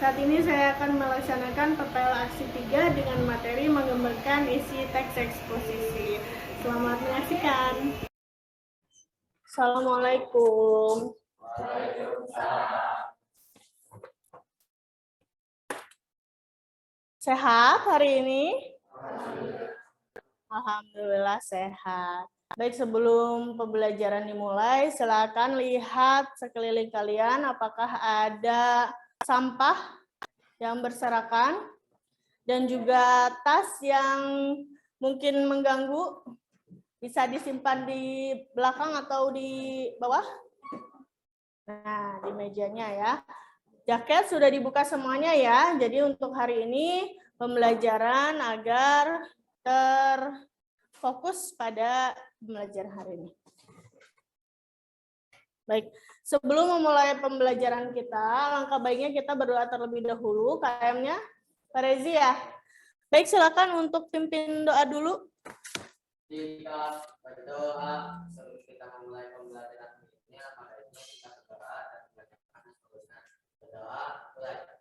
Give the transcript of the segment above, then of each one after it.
Saat ini saya akan melaksanakan PPL Aksi 3 dengan materi mengembangkan isi teks eksposisi. Selamat menyaksikan. Assalamualaikum. Sehat hari ini? Alhamdulillah sehat. Baik, sebelum pembelajaran dimulai, silakan lihat sekeliling kalian apakah ada sampah yang berserakan dan juga tas yang mungkin mengganggu. Bisa disimpan di belakang atau di bawah. Nah, di mejanya ya. Jaket sudah dibuka semuanya ya. Jadi untuk hari ini pembelajaran agar terfokus pada pembelajaran hari ini. Baik, sebelum memulai pembelajaran kita, langkah baiknya kita berdoa terlebih dahulu. KM-nya, Pak Rezi ya. Baik, silakan untuk pimpin doa dulu. Jika berdoa sebelum kita memulai pembelajaran berikutnya, maka kita berdoa dan belajarkan seterusnya. Berdoa mulai.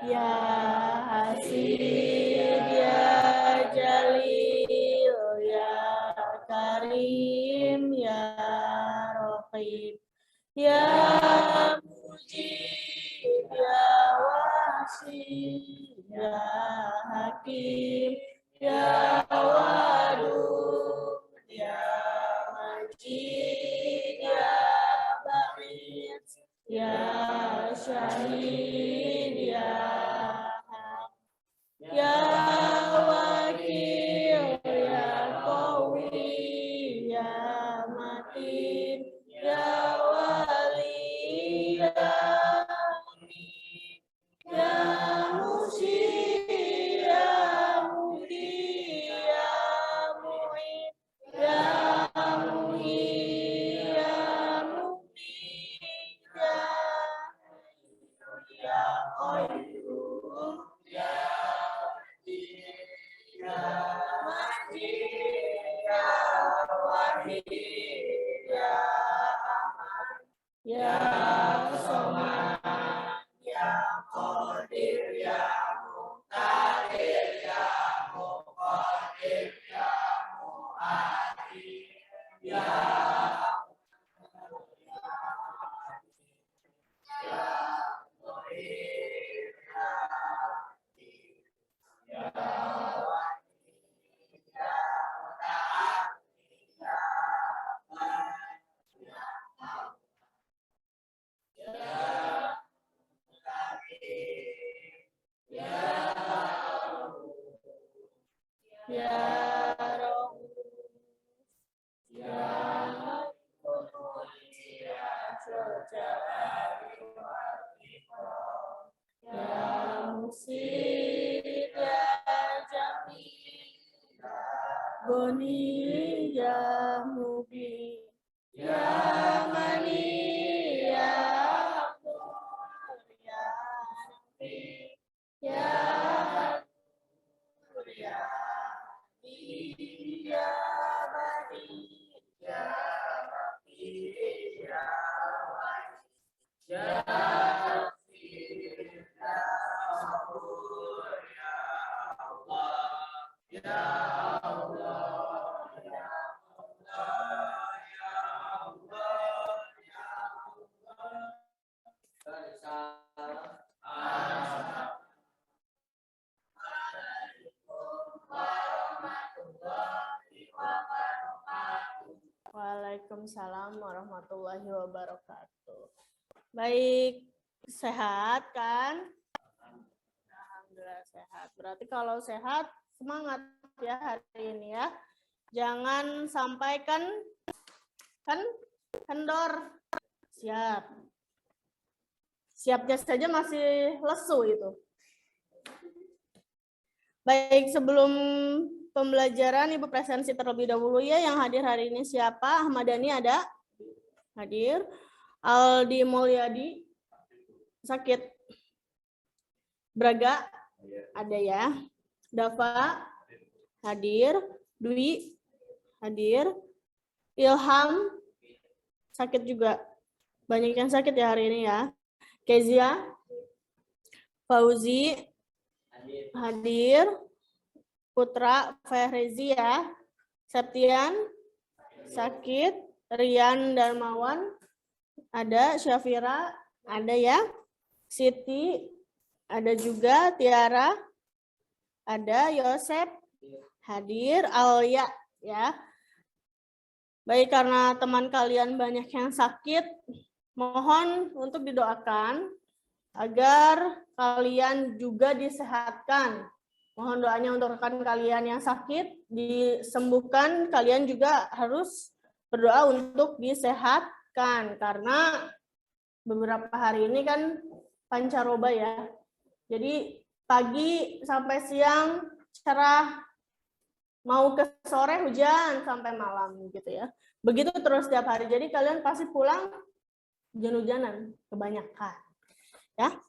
Ya Hasib, ya Jalil, ya Karim, ya Raqib, ya Mujib, ya Wasi, ya Hakim, ya Wadud, ya Majid, ya Barid, ya syahid, ya haq, ya wakil, ya qawi, ya matin, ya wali, ya mu'min, ya musyir, ya mudi, ya mu'in, ya mu'in, ya mu'min, ya qayyum, ya ya majid, ya wahid, ya ahad, ya samad, ya qadir, ya muqtadir, ya muqaddim, ya mu'akhir, ya ya Rabb, ya Qudus, ya Jalali wal Ikram, ya Musid, ya Jamil, ya Goni, ya Mubin, ya Mani, ya Abdur, ya Nafi, ya Hadur, ya Hadi, ya Badi, ya Rabbi, ya Wali, ya Ghafir, ya Ghafur, ya Allah, ya Allah, ya Allah, ya Allah, ya Allah. Waalaikumsalam warahmatullahi wabarakatuh. Baik, sehat kan? Alhamdulillah sehat. Berarti kalau sehat, semangat ya hari ini ya. Jangan sampai kendor. Siap. Siapnya saja masih lesu itu. Baik, sebelum pembelajaran Ibu presensi terlebih dahulu ya. Yang hadir hari ini siapa? Ahmad Dhani ada? Hadir. Aldi Mulyadi sakit. Braga ada ya. Dava hadir. Dwi hadir. Ilham sakit juga. Banyak yang sakit ya hari ini ya. Kezia, Fauzi hadir. Putra Fahrezi ya. Septian sakit. Rian Darmawan ada. Syafira ada ya. Siti ada juga. Tiara ada. Yosep hadir. Alia ya. Baik, karena teman kalian banyak yang sakit, mohon untuk didoakan agar kalian juga disehatkan. Mohon doanya untuk rekan kalian yang sakit, disembuhkan. Kalian juga harus berdoa untuk disehatkan. Karena beberapa hari ini kan pancaroba ya. Jadi pagi sampai siang cerah, mau ke sore hujan sampai malam gitu ya. Begitu terus setiap hari. Jadi kalian pasti pulang hujan-hujanan kebanyakan. Ya.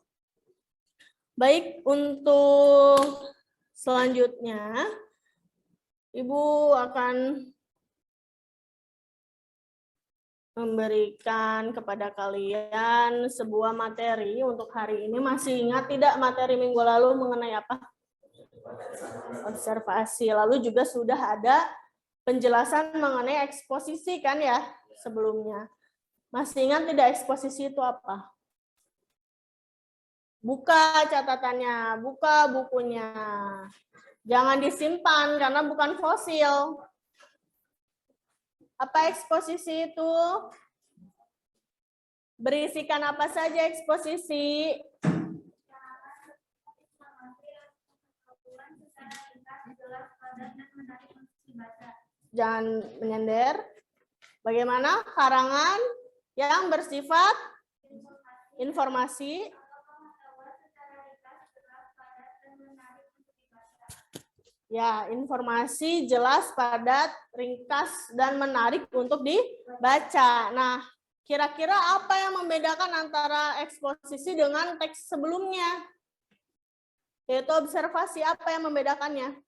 Baik, untuk selanjutnya Ibu akan memberikan kepada kalian sebuah materi untuk hari ini. Masih ingat tidak materi minggu lalu mengenai apa? Observasi. Lalu juga sudah ada penjelasan mengenai eksposisi kan ya sebelumnya. Masih ingat tidak eksposisi itu apa? Buka catatannya, buka bukunya. Jangan disimpan karena bukan fosil. Apa eksposisi itu? Berisikan apa saja eksposisi? Jangan menyender. Bagaimana karangan yang bersifat informasi? Ya, informasi jelas, padat, ringkas, dan menarik untuk dibaca. Nah, kira-kira apa yang membedakan antara eksposisi dengan teks sebelumnya? Yaitu observasi, apa yang membedakannya?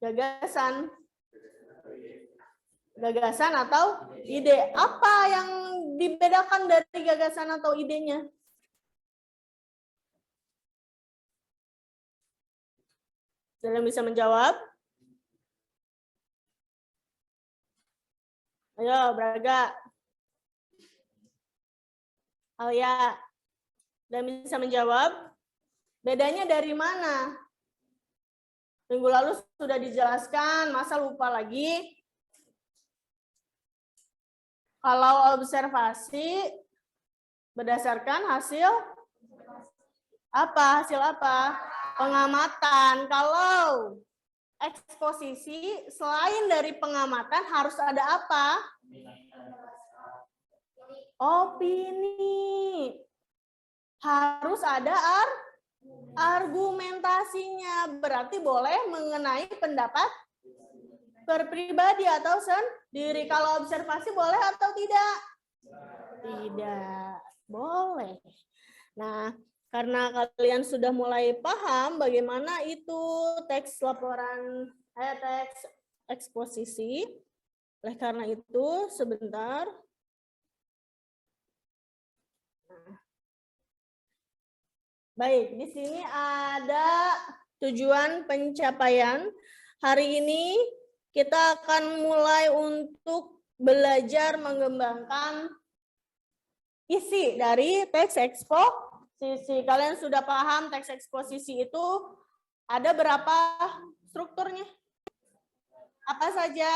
Gagasan. Gagasan atau ide. Apa yang dibedakan dari gagasan atau idenya? Kalian bisa menjawab? Ayo, Braga. Alia. Dan bisa menjawab? Bedanya dari mana? Minggu lalu sudah dijelaskan, masa lupa lagi? Kalau observasi berdasarkan hasil apa? Hasil apa? Pengamatan. Kalau eksposisi selain dari pengamatan harus ada apa? Opini. Harus ada argumentasinya. Berarti boleh mengenai pendapat berpribadi atau sendiri. Kalau observasi boleh atau tidak? Tidak. Boleh. Nah, karena kalian sudah mulai paham bagaimana itu teks laporan, teks eksposisi. Oleh karena itu, sebentar. Baik, di sini ada tujuan pencapaian. Hari ini kita akan mulai untuk belajar mengembangkan isi dari teks eksposisi. Kalian sudah paham teks eksposisi itu ada berapa strukturnya? Apa saja?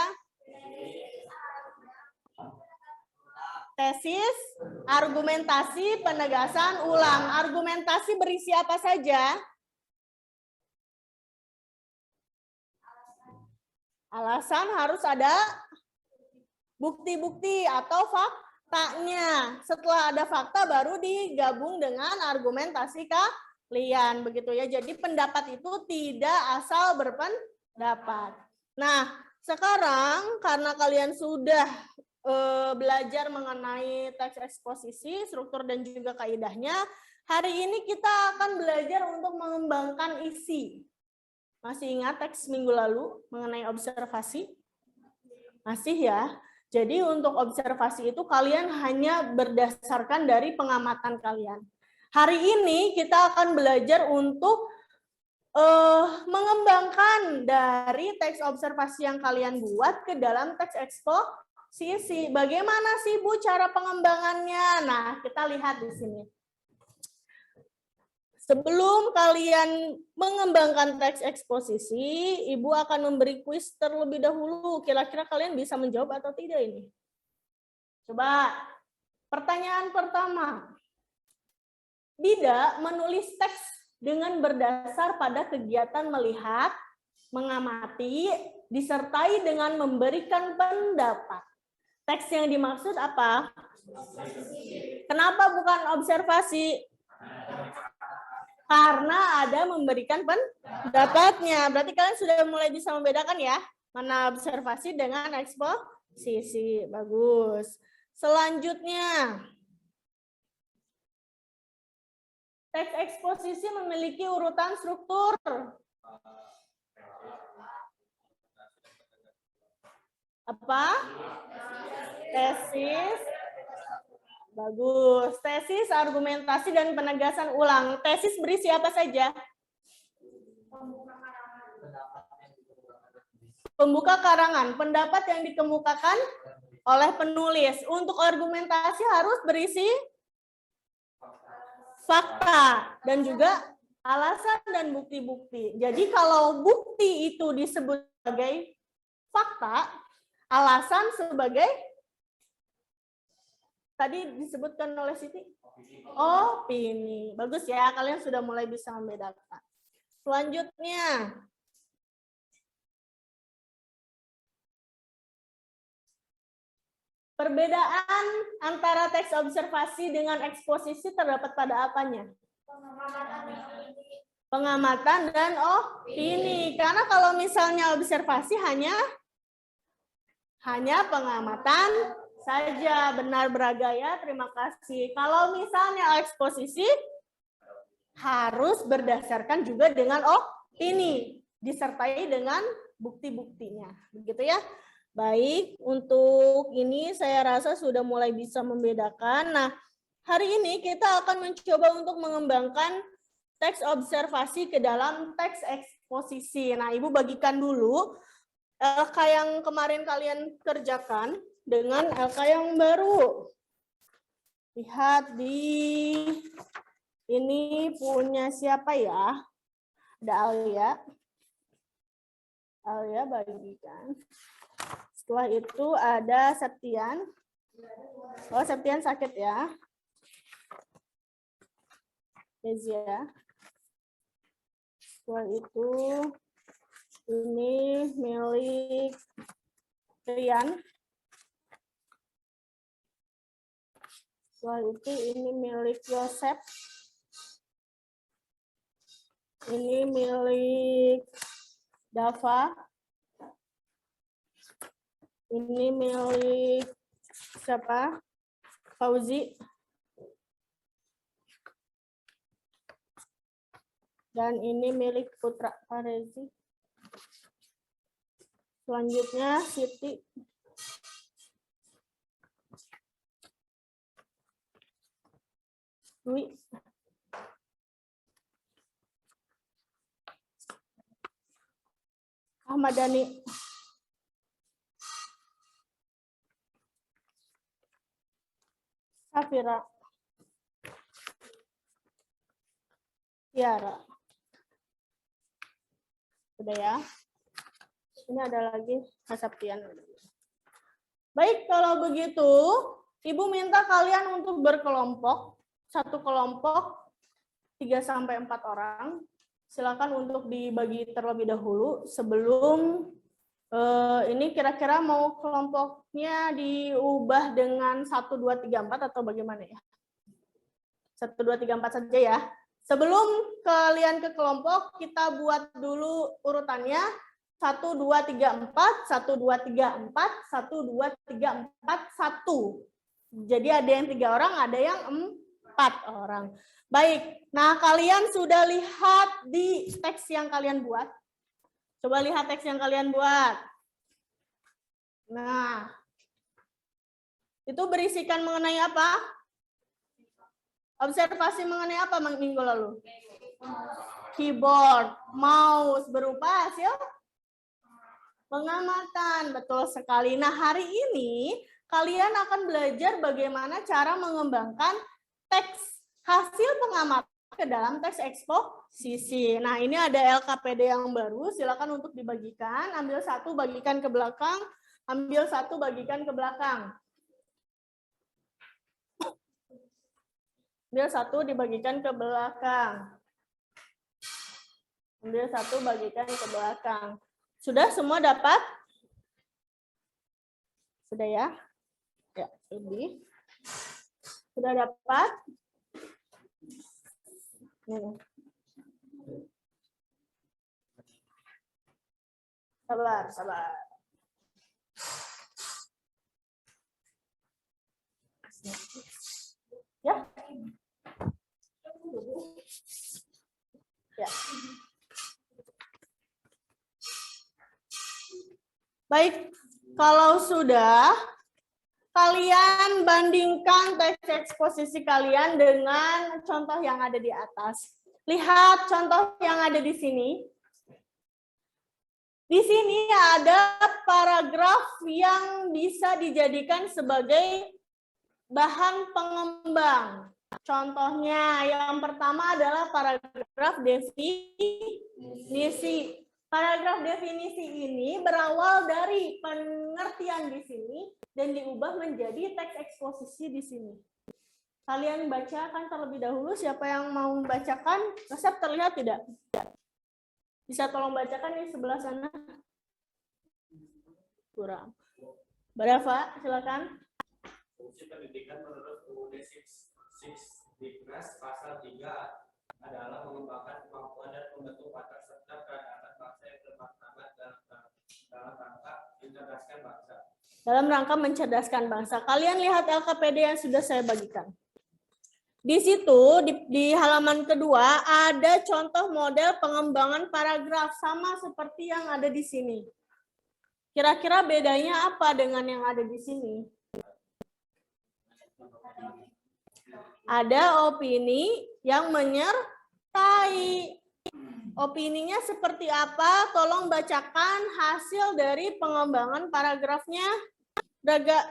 Tesis, argumentasi, penegasan, ulang. Argumentasi berisi apa saja? Alasan harus ada bukti-bukti atau faktanya. Setelah ada fakta baru digabung dengan argumentasi kalian, begitu ya. Jadi pendapat itu tidak asal berpendapat. Nah, sekarang karena kalian sudah belajar mengenai teks eksposisi, struktur dan juga kaidahnya, hari ini kita akan belajar untuk mengembangkan isi. Masih ingat teks minggu lalu mengenai observasi? Masih ya? Jadi untuk observasi itu kalian hanya berdasarkan dari pengamatan kalian. Hari ini kita akan belajar untuk mengembangkan dari teks observasi yang kalian buat ke dalam teks eksposisi. Bagaimana sih Bu cara pengembangannya? Nah, kita lihat di sini. Sebelum kalian mengembangkan teks eksposisi, Ibu akan memberi kuis terlebih dahulu. Kira-kira kalian bisa menjawab atau tidak ini? Coba, pertanyaan pertama. Bida menulis teks dengan berdasar pada kegiatan melihat, mengamati, disertai dengan memberikan pendapat. Teks yang dimaksud apa? Kenapa bukan observasi? Karena ada memberikan pendapatnya. Berarti kalian sudah mulai bisa membedakan ya, mana observasi dengan eksposisi. Bagus. Selanjutnya, teks eksposisi memiliki urutan struktur. Apa? Tesis. Bagus. Tesis, argumentasi, dan penegasan ulang. Tesis berisi apa saja? Pembuka karangan, pendapat yang dikemukakan oleh penulis. Untuk argumentasi harus berisi fakta dan juga alasan dan bukti-bukti. Jadi kalau bukti itu disebut sebagai fakta, alasan sebagai tadi disebutkan oleh Siti opini. Bagus ya, kalian sudah mulai bisa membedakan. Selanjutnya, perbedaan antara teks observasi dengan eksposisi terdapat pada apanya? Pengamatan dan opini. Karena kalau misalnya observasi hanya pengamatan saja. Benar Braga ya, terima kasih. Kalau misalnya eksposisi harus berdasarkan juga dengan opini, disertai dengan bukti-buktinya. Begitu ya. Baik, untuk ini saya rasa sudah mulai bisa membedakan. Nah, hari ini kita akan mencoba untuk mengembangkan teks observasi ke dalam teks eksposisi. Nah, Ibu bagikan dulu LK yang kemarin kalian kerjakan dengan LK yang baru. Lihat di ini punya siapa ya? Ada Alia. Alia bagikan. Setelah itu ada Septian. Oh, Septian sakit ya. Kezia. Setelah itu ini milik Rian. Setelah itu ini milik Yosep. Ini milik Dava. Ini milik siapa? Fauzi. Dan ini milik Putra Farezi. Selanjutnya Siti. Dwi. Ahmad Dhani. Safira. Tiara. Sudah ya. Ini ada lagi Hasaptian. Baik, kalau begitu, Ibu minta kalian untuk berkelompok. Satu kelompok 3-4 orang. Silakan untuk dibagi terlebih dahulu sebelum ini kira-kira mau kelompoknya diubah dengan 1, 2, 3, 4 atau bagaimana ya? 1, 2, 3, 4 saja ya. Sebelum kalian ke kelompok, kita buat dulu urutannya 1, 2, 3, 4, 1, 2, 3, 4, 1, 2, 3, 4, 1. Jadi ada yang 3 orang, ada yang 4 orang. Baik, nah kalian sudah lihat di teks yang kalian buat? Coba lihat teks yang kalian buat. Nah, itu berisikan mengenai apa? Observasi mengenai apa minggu lalu? Keyboard, mouse, berupa hasil pengamatan. Betul sekali. Nah, hari ini kalian akan belajar bagaimana cara mengembangkan teks hasil pengamatan ke dalam teks eksposisi. Nah, ini ada LKPD yang baru. Silakan untuk dibagikan. Ambil 1, bagikan ke belakang. Ambil 1, bagikan ke belakang. Ambil 1, dibagikan ke belakang. Ambil 1, bagikan ke belakang. Sudah semua dapat? Sudah ya? Ya, lebih. Sudah dapat? Sabar, sabar. Ya. Ya. Baik, kalau sudah, kalian bandingkan teks eksposisi kalian dengan contoh yang ada di atas. Lihat contoh yang ada di sini. Di sini ada paragraf yang bisa dijadikan sebagai bahan pengembang. Contohnya yang pertama adalah paragraf definisi. Paragraf definisi ini berawal dari pengertian di sini dan diubah menjadi teks eksposisi di sini. Kalian bacakan terlebih dahulu. Siapa yang mau membacakan? Resep terlihat tidak? Bisa tolong bacakan di sebelah sana. Kurang. Berapa? Silakan. Fungsi pendidikan menurut UUD Diknas pasal 3 adalah mengembangkan kemampuan dan membentuk watak serta peradaban bangsa yang bermartabat dalam rangka mencerdaskan bangsa. Dalam rangka mencerdaskan bangsa. Kalian lihat LKPD yang sudah saya bagikan. Di situ di halaman kedua ada contoh model pengembangan paragraf sama seperti yang ada di sini. Kira-kira bedanya apa dengan yang ada di sini? Ada opini yang menyertai. Opininya seperti apa? Tolong bacakan hasil dari pengembangan paragrafnya. Daga.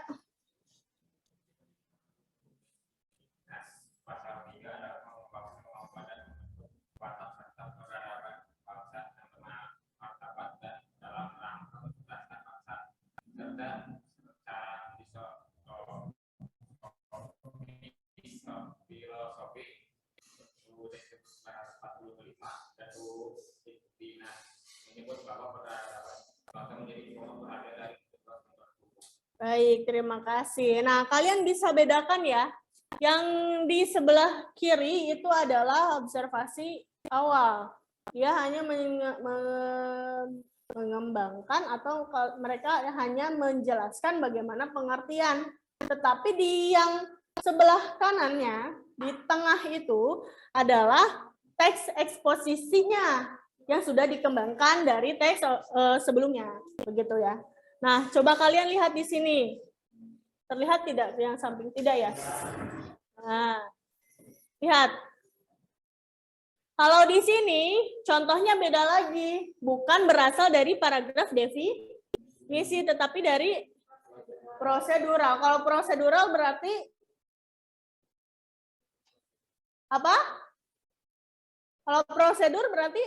Pasal 3 adalah mengembangkan kemampuan dan watak serta peradaban bangsa yang bermartabat dan dalam rangka mencerdaskan bangsa serta secara filosofi UUD 1945 dan UUD Diknas menyebut bahwa peradaban bangsa menjadi pokok perhatian dari Baik, terima kasih. Nah, kalian bisa bedakan ya. Yang di sebelah kiri itu adalah observasi awal. Dia hanya mengembangkan atau mereka hanya menjelaskan bagaimana pengertian. Tetapi di yang sebelah kanannya, di tengah itu adalah teks eksposisinya yang sudah dikembangkan dari teks sebelumnya. Begitu ya. Nah, coba kalian lihat di sini. Terlihat tidak yang samping? Tidak ya? Nah, lihat. Kalau di sini, contohnya beda lagi. Bukan berasal dari paragraf definisi, tetapi dari prosedural. Kalau prosedural berarti apa? Kalau prosedur berarti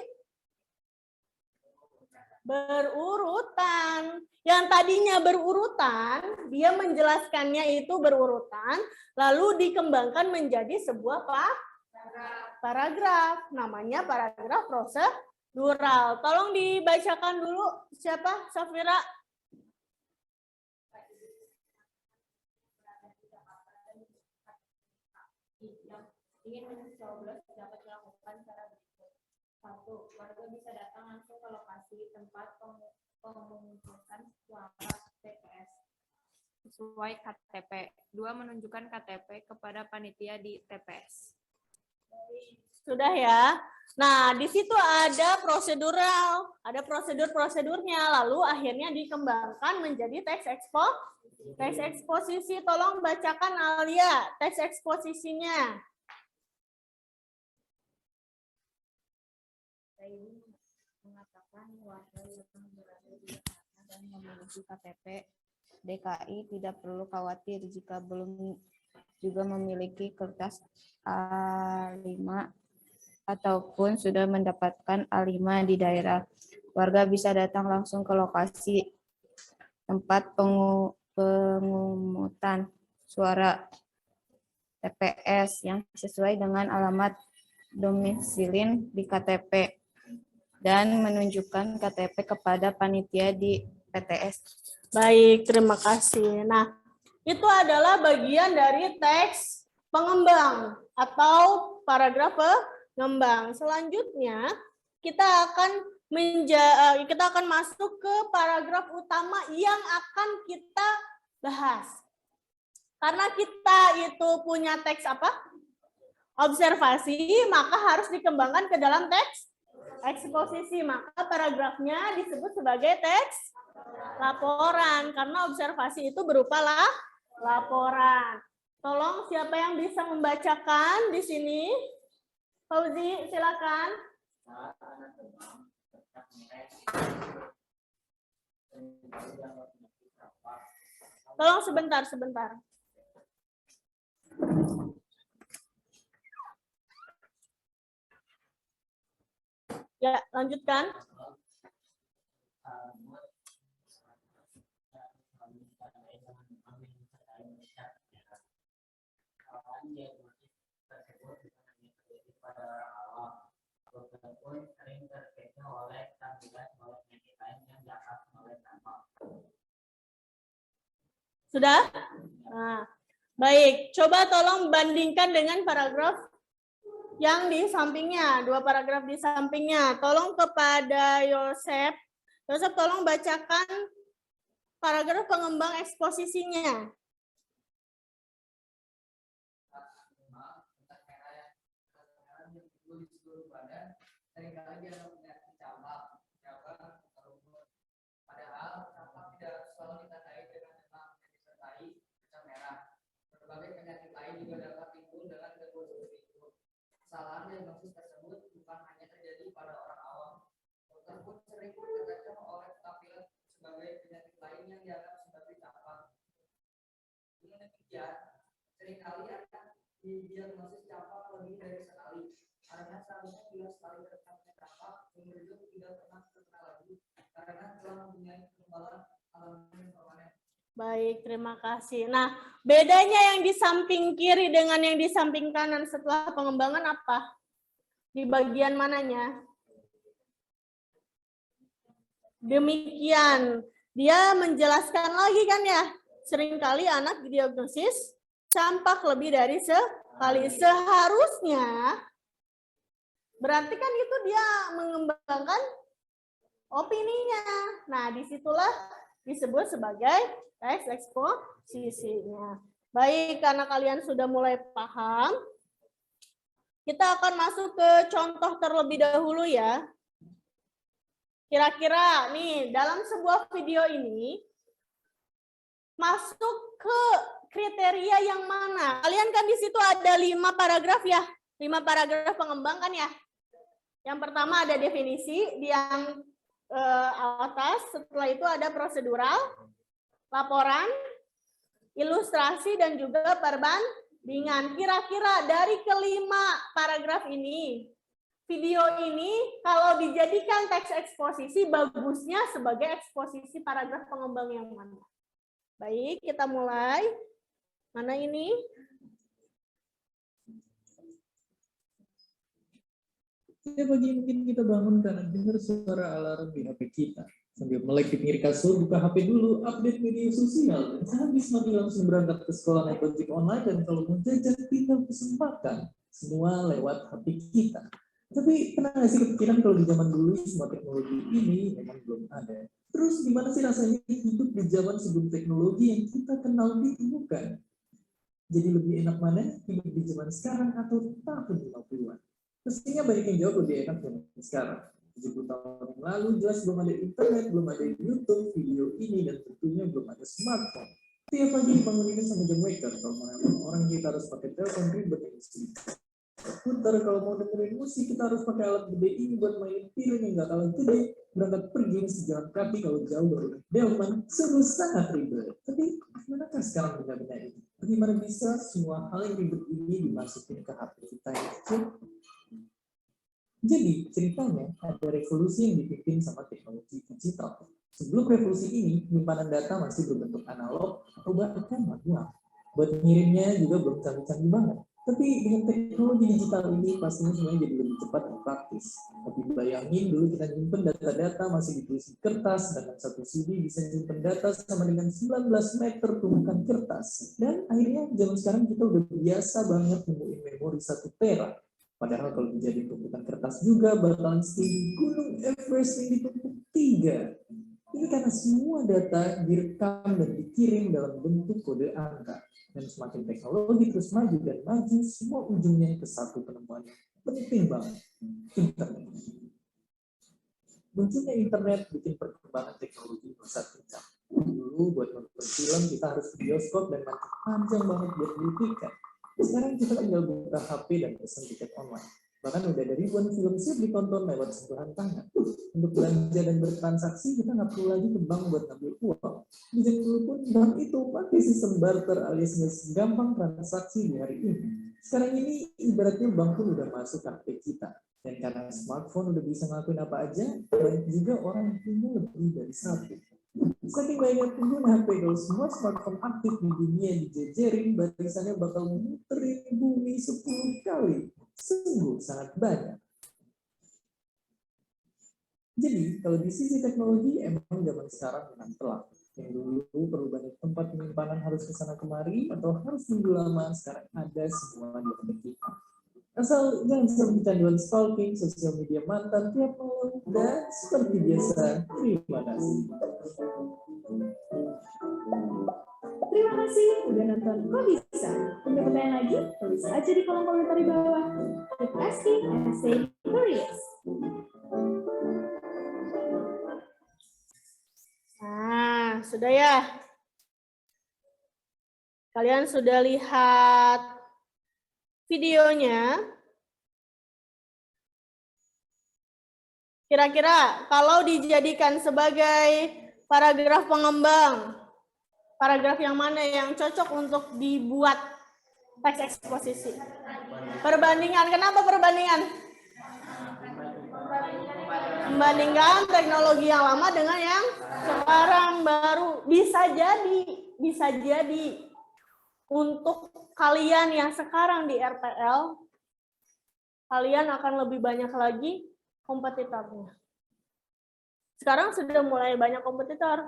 berurutan. Yang tadinya berurutan, dia menjelaskannya itu berurutan, lalu dikembangkan menjadi sebuah paragraf. Namanya paragraf prosedural. Tolong dibacakan dulu. Siapa? Safira. Ingin mencoblos dapat dilakukan secara berikut. 1. Warga bisa datang langsung ke lokasi tempat pemungutan suara TPS sesuai KTP. 2. Menunjukkan KTP kepada panitia di TPS. Sudah ya. Nah, di situ ada prosedural, ada prosedur-prosedurnya, lalu akhirnya dikembangkan menjadi teks eksposisi. Tolong bacakan Alia teks eksposisinya. Ini mengatakan warga yang berada di Jakarta dan memiliki KTP DKI tidak perlu khawatir jika belum juga memiliki kertas A5 ataupun sudah mendapatkan A5 di daerah. Warga bisa datang langsung ke lokasi tempat pemungutan suara TPS yang sesuai dengan alamat domisilin di KTP dan menunjukkan KTP kepada panitia di PTS. Baik, terima kasih. Nah, itu adalah bagian dari teks pengembang atau paragraf pengembang. Selanjutnya, kita akan masuk ke paragraf utama yang akan kita bahas. Karena kita itu punya teks apa? Observasi, maka harus dikembangkan ke dalam teks eksposisi. Maka paragrafnya disebut sebagai teks laporan, karena observasi itu berupa laporan. Tolong siapa yang bisa membacakan di sini? Fauzi, silakan. Tolong sebentar. Ya, lanjutkan. diagnosis tersebut bukan hanya terjadi pada orang awam, walaupun sering terjadi oleh tampilan oleh penyakit lain yang dapat oleh dampak. Sudah? Nah, baik, coba tolong bandingkan dengan paragraf yang di sampingnya, 2 paragraf di sampingnya. Tolong kepada Yosef. Yosef tolong bacakan paragraf pengembang eksposisinya. Seringkali dianggap penyakit campak, padahal campak tidak selalu ditandai dengan demam yang disertai kecam merah. Berbagai penyakit lain juga dapat timbul dengan gangguan seperti itu. Kesalahan diagnosis tersebut bukan hanya terjadi pada orang awam, dokter pun sering terkejut oleh tampilan sebagai penyakit lain yang dianggap sebagai campak. Dengan demikian, seringkali akan didiagnosis campak lebih dari sekali. Karena seharusnya bila sekali terkena campak, penderita tidak pernah terkena lagi karena telah mempunyai kekebalan alami yang permanen. Baik, terima kasih. Nah, bedanya yang di samping kiri dengan yang di samping kanan setelah pengembangan apa? Di bagian mananya? Demikian. Dia menjelaskan lagi kan ya, seringkali anak didiagnosis campak lebih dari sekali. Seharusnya, berarti kan itu dia mengembangkan opininya. Nah, disitulah disebut sebagai teks eksposisinya. Baik, karena kalian sudah mulai paham, kita akan masuk ke contoh terlebih dahulu ya. Kira-kira nih, dalam sebuah video ini, masuk ke kriteria yang mana? Kalian kan di situ ada 5 paragraf ya, 5 paragraf pengembang kan ya. Yang pertama ada definisi, di yang atas, setelah itu ada prosedural, laporan, ilustrasi, dan juga perbandingan. Kira-kira dari kelima paragraf ini, video ini kalau dijadikan teks eksposisi, bagusnya sebagai eksposisi paragraf pengembang yang mana? Baik, kita mulai. Mana ini? Setiap pagi mungkin kita bangun karena dengar suara alarm di HP kita. Sambil melek di pinggir kasur, buka HP dulu, update media sosial, dan sehabis mandi langsung berangkat ke sekolah naik ojek online, dan kalau mau jajan tinggal pesen makan. Semua lewat HP kita. Tapi pernah nggak sih kepikiran kalau di zaman dulu semua teknologi ini memang belum ada? Terus gimana sih rasanya hidup di zaman sebelum teknologi yang kita kenal ditemukan? Jadi lebih enak mana hidup di zaman sekarang atau tahun 50-an? Pastinya banyak yang jawab lebih enak dari sekarang. 70 tahun yang lalu jelas belum ada internet, belum ada YouTube, video ini, dan tentunya belum ada smartphone. Tiap pagi dibangunin sama jam waker. Kalau mau orang kita harus pakai telepon ribet yang putar. Kalau mau dengerin musik kita harus pakai alat gede ini buat mainin film yang nggak kalah gede. Berangkat pergi mesti jalan kaki, kalau jauh baru delman. Sungguh sangat ribet. Tapi manakah sekarang benda-benda ini? Bagaimana bisa semua hal yang ribet ini dimasukin ke HP kita yang kecil? Jadi ceritanya ada revolusi yang dipimpin sama teknologi digital. Sebelum revolusi ini, penyimpanan data masih berbentuk analog atau bahkan manual. Buat ngirimnya juga belum canggih-canggih banget. Tapi dengan teknologi digital ini pastinya semuanya jadi lebih cepat dan praktis. Tapi bayangin dulu kita nyimpen data-data masih ditulis di kertas, dan satu CD bisa nyimpen data sama dengan 19 meter tumpukan kertas. Dan akhirnya zaman sekarang kita udah biasa banget nemuin memori 1 tera. Padahal kalau menjadi tumpukan kertas juga bakalan setinggi gunung Everest yang ditumpuk 3. Ini karena semua data direkam dan dikirim dalam bentuk kode angka. Dan semakin teknologi terus maju dan maju, semua ujungnya ke satu penemuan penting banget, internet. Munculnya internet bikin perkembangan teknologi pesat kencang. Dulu buat nonton film kita harus ke bioskop dan macet panjang banget buat beli tiket. Sekarang kita tinggal buka HP dan pesan tiket online. Bahkan udah ada ribuan film siap ditonton lewat sentuhan tangan. Untuk belanja dan bertransaksi kita nggak perlu lagi ke bank buat ngambil uang. Di zaman dulu pun bank itu pakai sistem barter alias gampang transaksi di hari ini. Sekarang ini ibaratnya bank pun udah masuk ke HP kita. Dan karena smartphone udah bisa ngelakuin apa aja, banyak juga orang yang punya lebih dari 1. Saking banyak pengguna HP, kalau semua smartphone aktif di dunia dijejerin, barisannya bakal muterin bumi 10 kali. Sungguh sangat banyak. Jadi, kalau di sisi teknologi, emang zaman sekarang memang telak. Yang dulu perlu banyak tempat penyimpanan harus kesana kemari, atau harus nunggu lama, sekarang ada semua di HP kita. Asal jangan sampai kecanduan stalking, sosial media mantan tiap malam, dan seperti biasa, terima kasih. Terima kasih udah nonton Kok Bisa. Punya pertanyaan lagi? Tulis aja di kolom komentar di bawah. Keep asking and stay curious. Nah, sudah ya. Kalian sudah lihat videonya. Kira-kira kalau dijadikan sebagai paragraf pengembang, paragraf yang mana yang cocok untuk dibuat teks eksposisi? Perbandingan. Kenapa perbandingan? Membandingkan teknologi yang lama dengan yang sekarang baru. Bisa jadi untuk kalian yang sekarang di RPL, kalian akan lebih banyak lagi kompetitornya. Sekarang sudah mulai banyak kompetitor.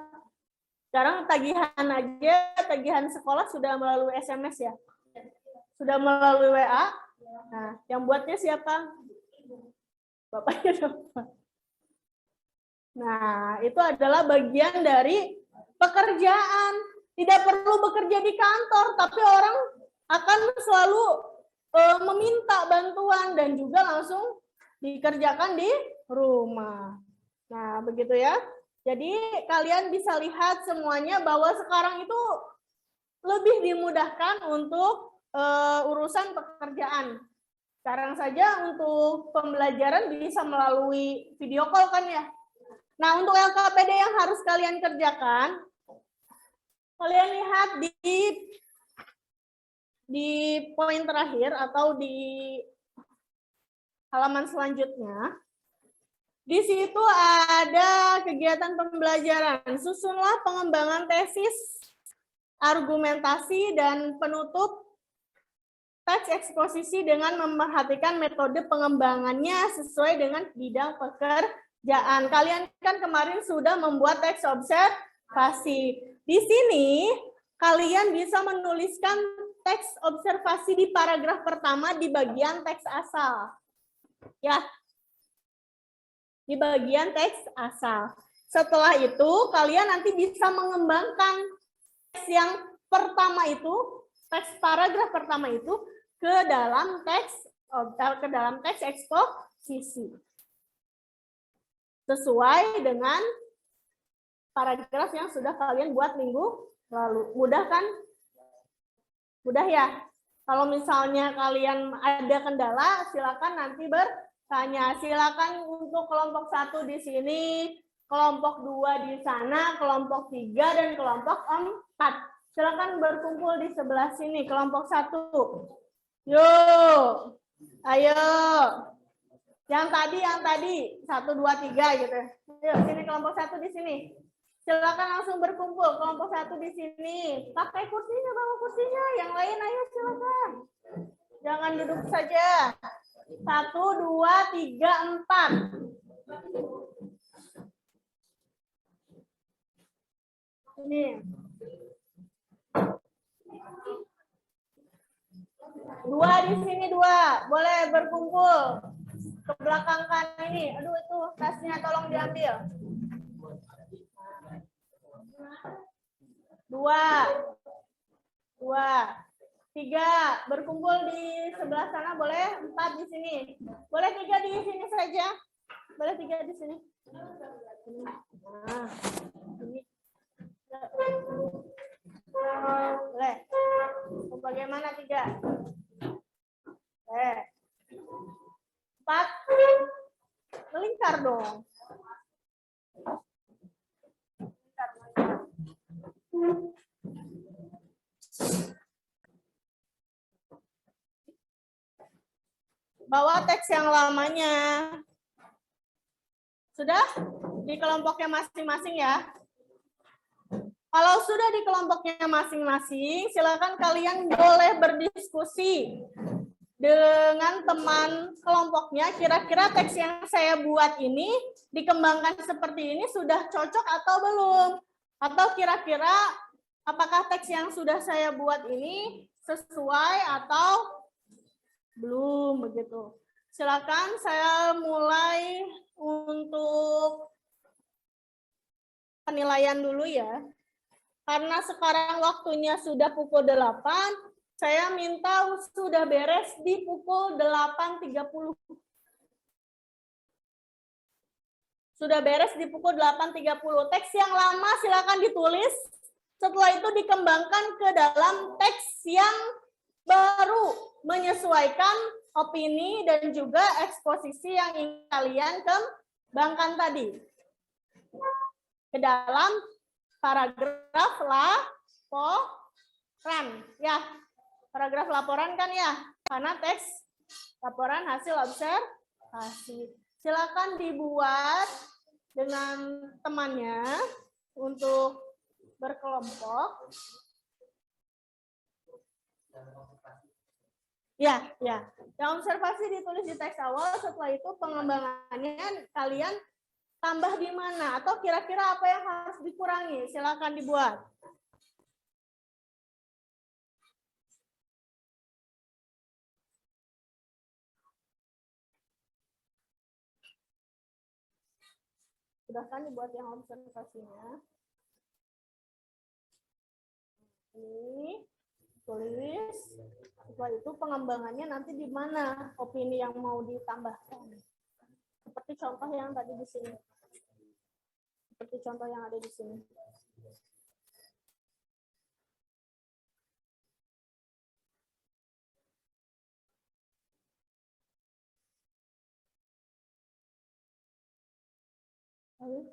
Sekarang tagihan sekolah sudah melalui SMS ya. Sudah melalui WA. Nah, yang buatnya siapa? Bapaknya dapat. Nah, itu adalah bagian dari pekerjaan. Tidak perlu bekerja di kantor, tapi orang akan selalu meminta bantuan dan juga langsung dikerjakan di rumah. Nah, begitu ya. Jadi kalian bisa lihat semuanya bahwa sekarang itu lebih dimudahkan untuk urusan pekerjaan. Sekarang saja untuk pembelajaran bisa melalui video call kan ya. Nah, untuk LKPD yang harus kalian kerjakan, kalian lihat di poin terakhir atau di halaman selanjutnya. Di situ ada kegiatan pembelajaran. Susunlah pengembangan tesis, argumentasi, dan penutup teks eksposisi dengan memperhatikan metode pengembangannya sesuai dengan bidang pekerjaan. Kalian kan kemarin sudah membuat teks observasi. Di sini kalian bisa menuliskan teks observasi di paragraf pertama di bagian teks asal. Ya, di bagian teks asal. Setelah itu, kalian nanti bisa mengembangkan teks yang pertama itu, teks paragraf pertama itu ke dalam teks eksposisi. Sesuai dengan paragraf yang sudah kalian buat minggu lalu. Mudah kan? Mudah ya? Kalau misalnya kalian ada kendala, silakan nanti bertanya. Silakan untuk kelompok 1 di sini, kelompok 2 di sana, kelompok 3 dan kelompok 4. Silakan berkumpul di sebelah sini, kelompok 1. Yuk, ayo. Yang tadi 1, 2, 3 gitu. Yuk, sini kelompok 1 di sini. Silakan langsung berkumpul, kelompok 1 di sini. Pakai kursinya, bawa kursinya. Yang lain ayo silakan. Jangan duduk saja. 1, 2, 3, 4. Ini. 2 di sini 2. Boleh berkumpul. Ke belakang kan ini. Aduh itu tasnya tolong diambil. 2, 3 berkumpul di sebelah sana boleh, 4 di sini, boleh 3 di sini saja, boleh 3 di sini. Nah, ini. Boleh. Bagaimana 3? Boleh. 4 melingkar dong. Bawa teks yang lamanya. Sudah? Di kelompoknya masing-masing ya. Kalau sudah di kelompoknya masing-masing, silakan kalian boleh berdiskusi dengan teman kelompoknya. Kira-kira teks yang saya buat ini dikembangkan seperti ini sudah cocok atau belum? Atau kira-kira apakah teks yang sudah saya buat ini sesuai atau belum begitu? Silakan saya mulai untuk penilaian dulu ya. Karena sekarang waktunya sudah pukul 8, saya minta sudah beres di pukul 8.30. Sudah beres di pukul 8.30. Teks yang lama silakan ditulis. Setelah itu dikembangkan ke dalam teks yang baru, menyesuaikan opini dan juga eksposisi yang ingin kalian kembangkan tadi. Ke dalam paragraf laporan. Ya, paragraf laporan kan ya, karena teks laporan hasil observasi. Silakan dibuat dengan temannya untuk berkelompok. Ya. Yang observasi ditulis di teks awal, setelah itu pengembangannya kalian tambah di mana atau kira-kira apa yang harus dikurangi? Silakan dibuat. Sudah kan dibuat yang observasinya? Ini tulis. Setelah itu pengembangannya nanti di mana opini yang mau ditambahkan. Seperti contoh yang tadi di sini. Seperti contoh yang ada di sini. Lalu,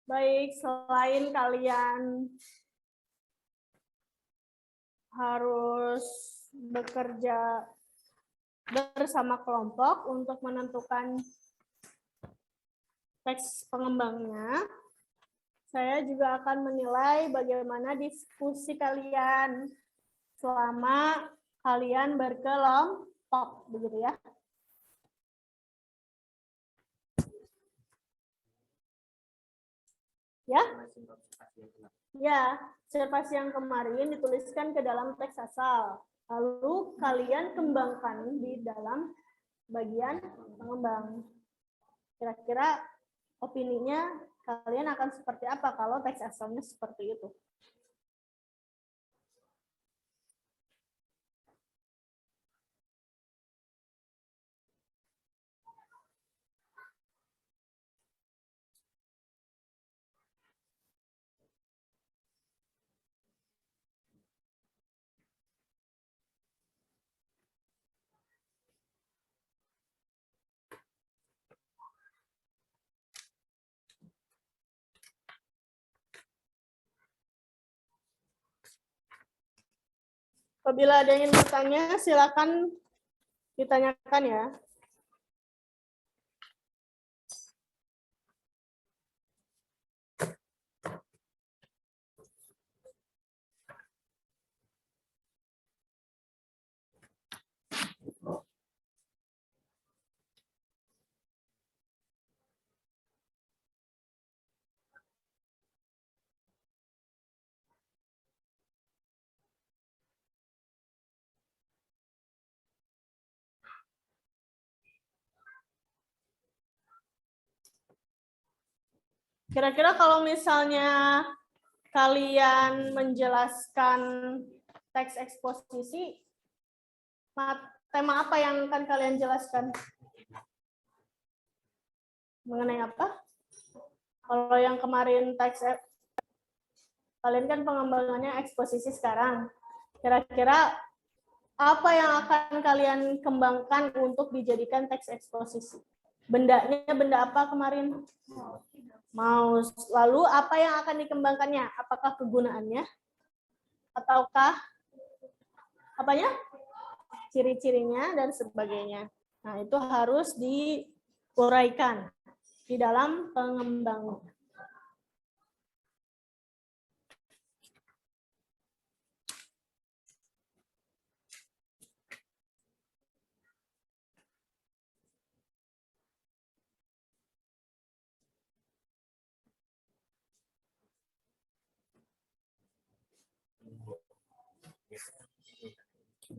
baik, selain kalian harus bekerja bersama kelompok untuk menentukan teks pengembangnya, saya juga akan menilai bagaimana diskusi kalian selama kalian berkelompok, begitu ya. Ya, observasi yang kemarin dituliskan ke dalam teks asal. Lalu kalian kembangkan di dalam bagian pengembang. Kira-kira opininya kalian akan seperti apa kalau teks asalnya seperti itu? Apabila ada yang ingin bertanya, silakan ditanyakan ya. Kira-kira kalau misalnya kalian menjelaskan teks eksposisi, tema apa yang akan kalian jelaskan? Mengenai apa? Kalau yang kemarin teks Kalian kan pengembangannya eksposisi sekarang. Kira-kira apa yang akan kalian kembangkan untuk dijadikan teks eksposisi? Bendanya benda apa kemarin? Mouse. Lalu apa yang akan dikembangkannya? Apakah kegunaannya? Ataukah apanya? Ciri-cirinya dan sebagainya. Nah, itu harus diuraikan di dalam pengembangan.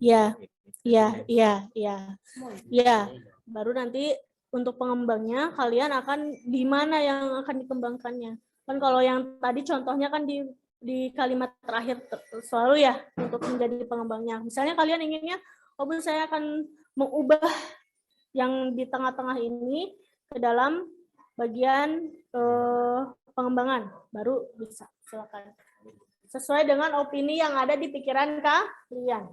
Ya, ya. Baru nanti untuk pengembangnya kalian akan di mana yang akan dikembangkannya. Kan kalau yang tadi contohnya kan di kalimat terakhir selalu ya untuk menjadi pengembangnya. Misalnya kalian inginnya, oh Bu, saya akan mengubah yang di tengah-tengah ini ke dalam bagian pengembangan, baru bisa. Silakan. Sesuai dengan opini yang ada di pikiran kalian.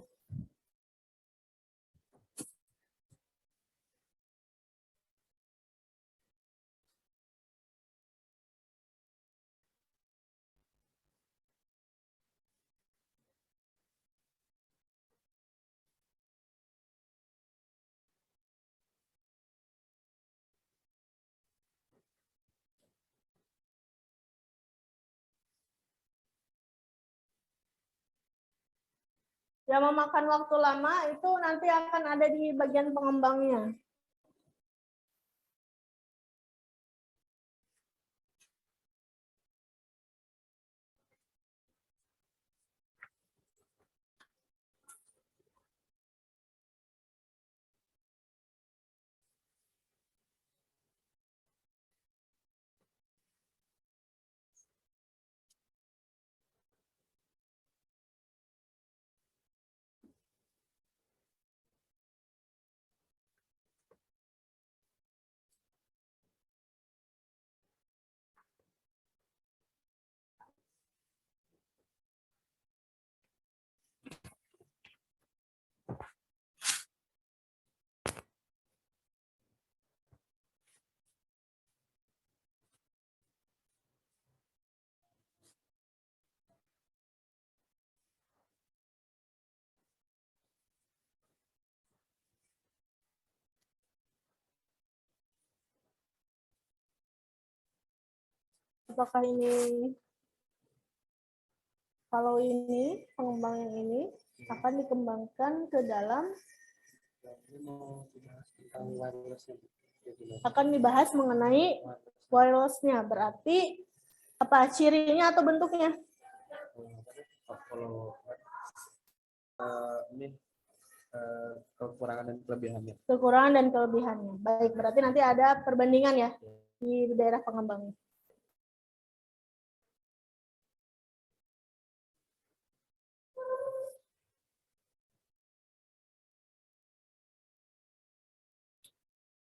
Yang memakan waktu lama itu nanti akan ada di bagian pengembangnya. Apakah ini, kalau ini, pengembang yang ini akan dikembangkan ke dalam, akan dibahas mengenai wireless-nya. Berarti apa cirinya atau bentuknya? Ini kekurangan dan kelebihannya. Kekurangan dan kelebihannya. Baik, berarti nanti ada perbandingan ya di daerah pengembangnya.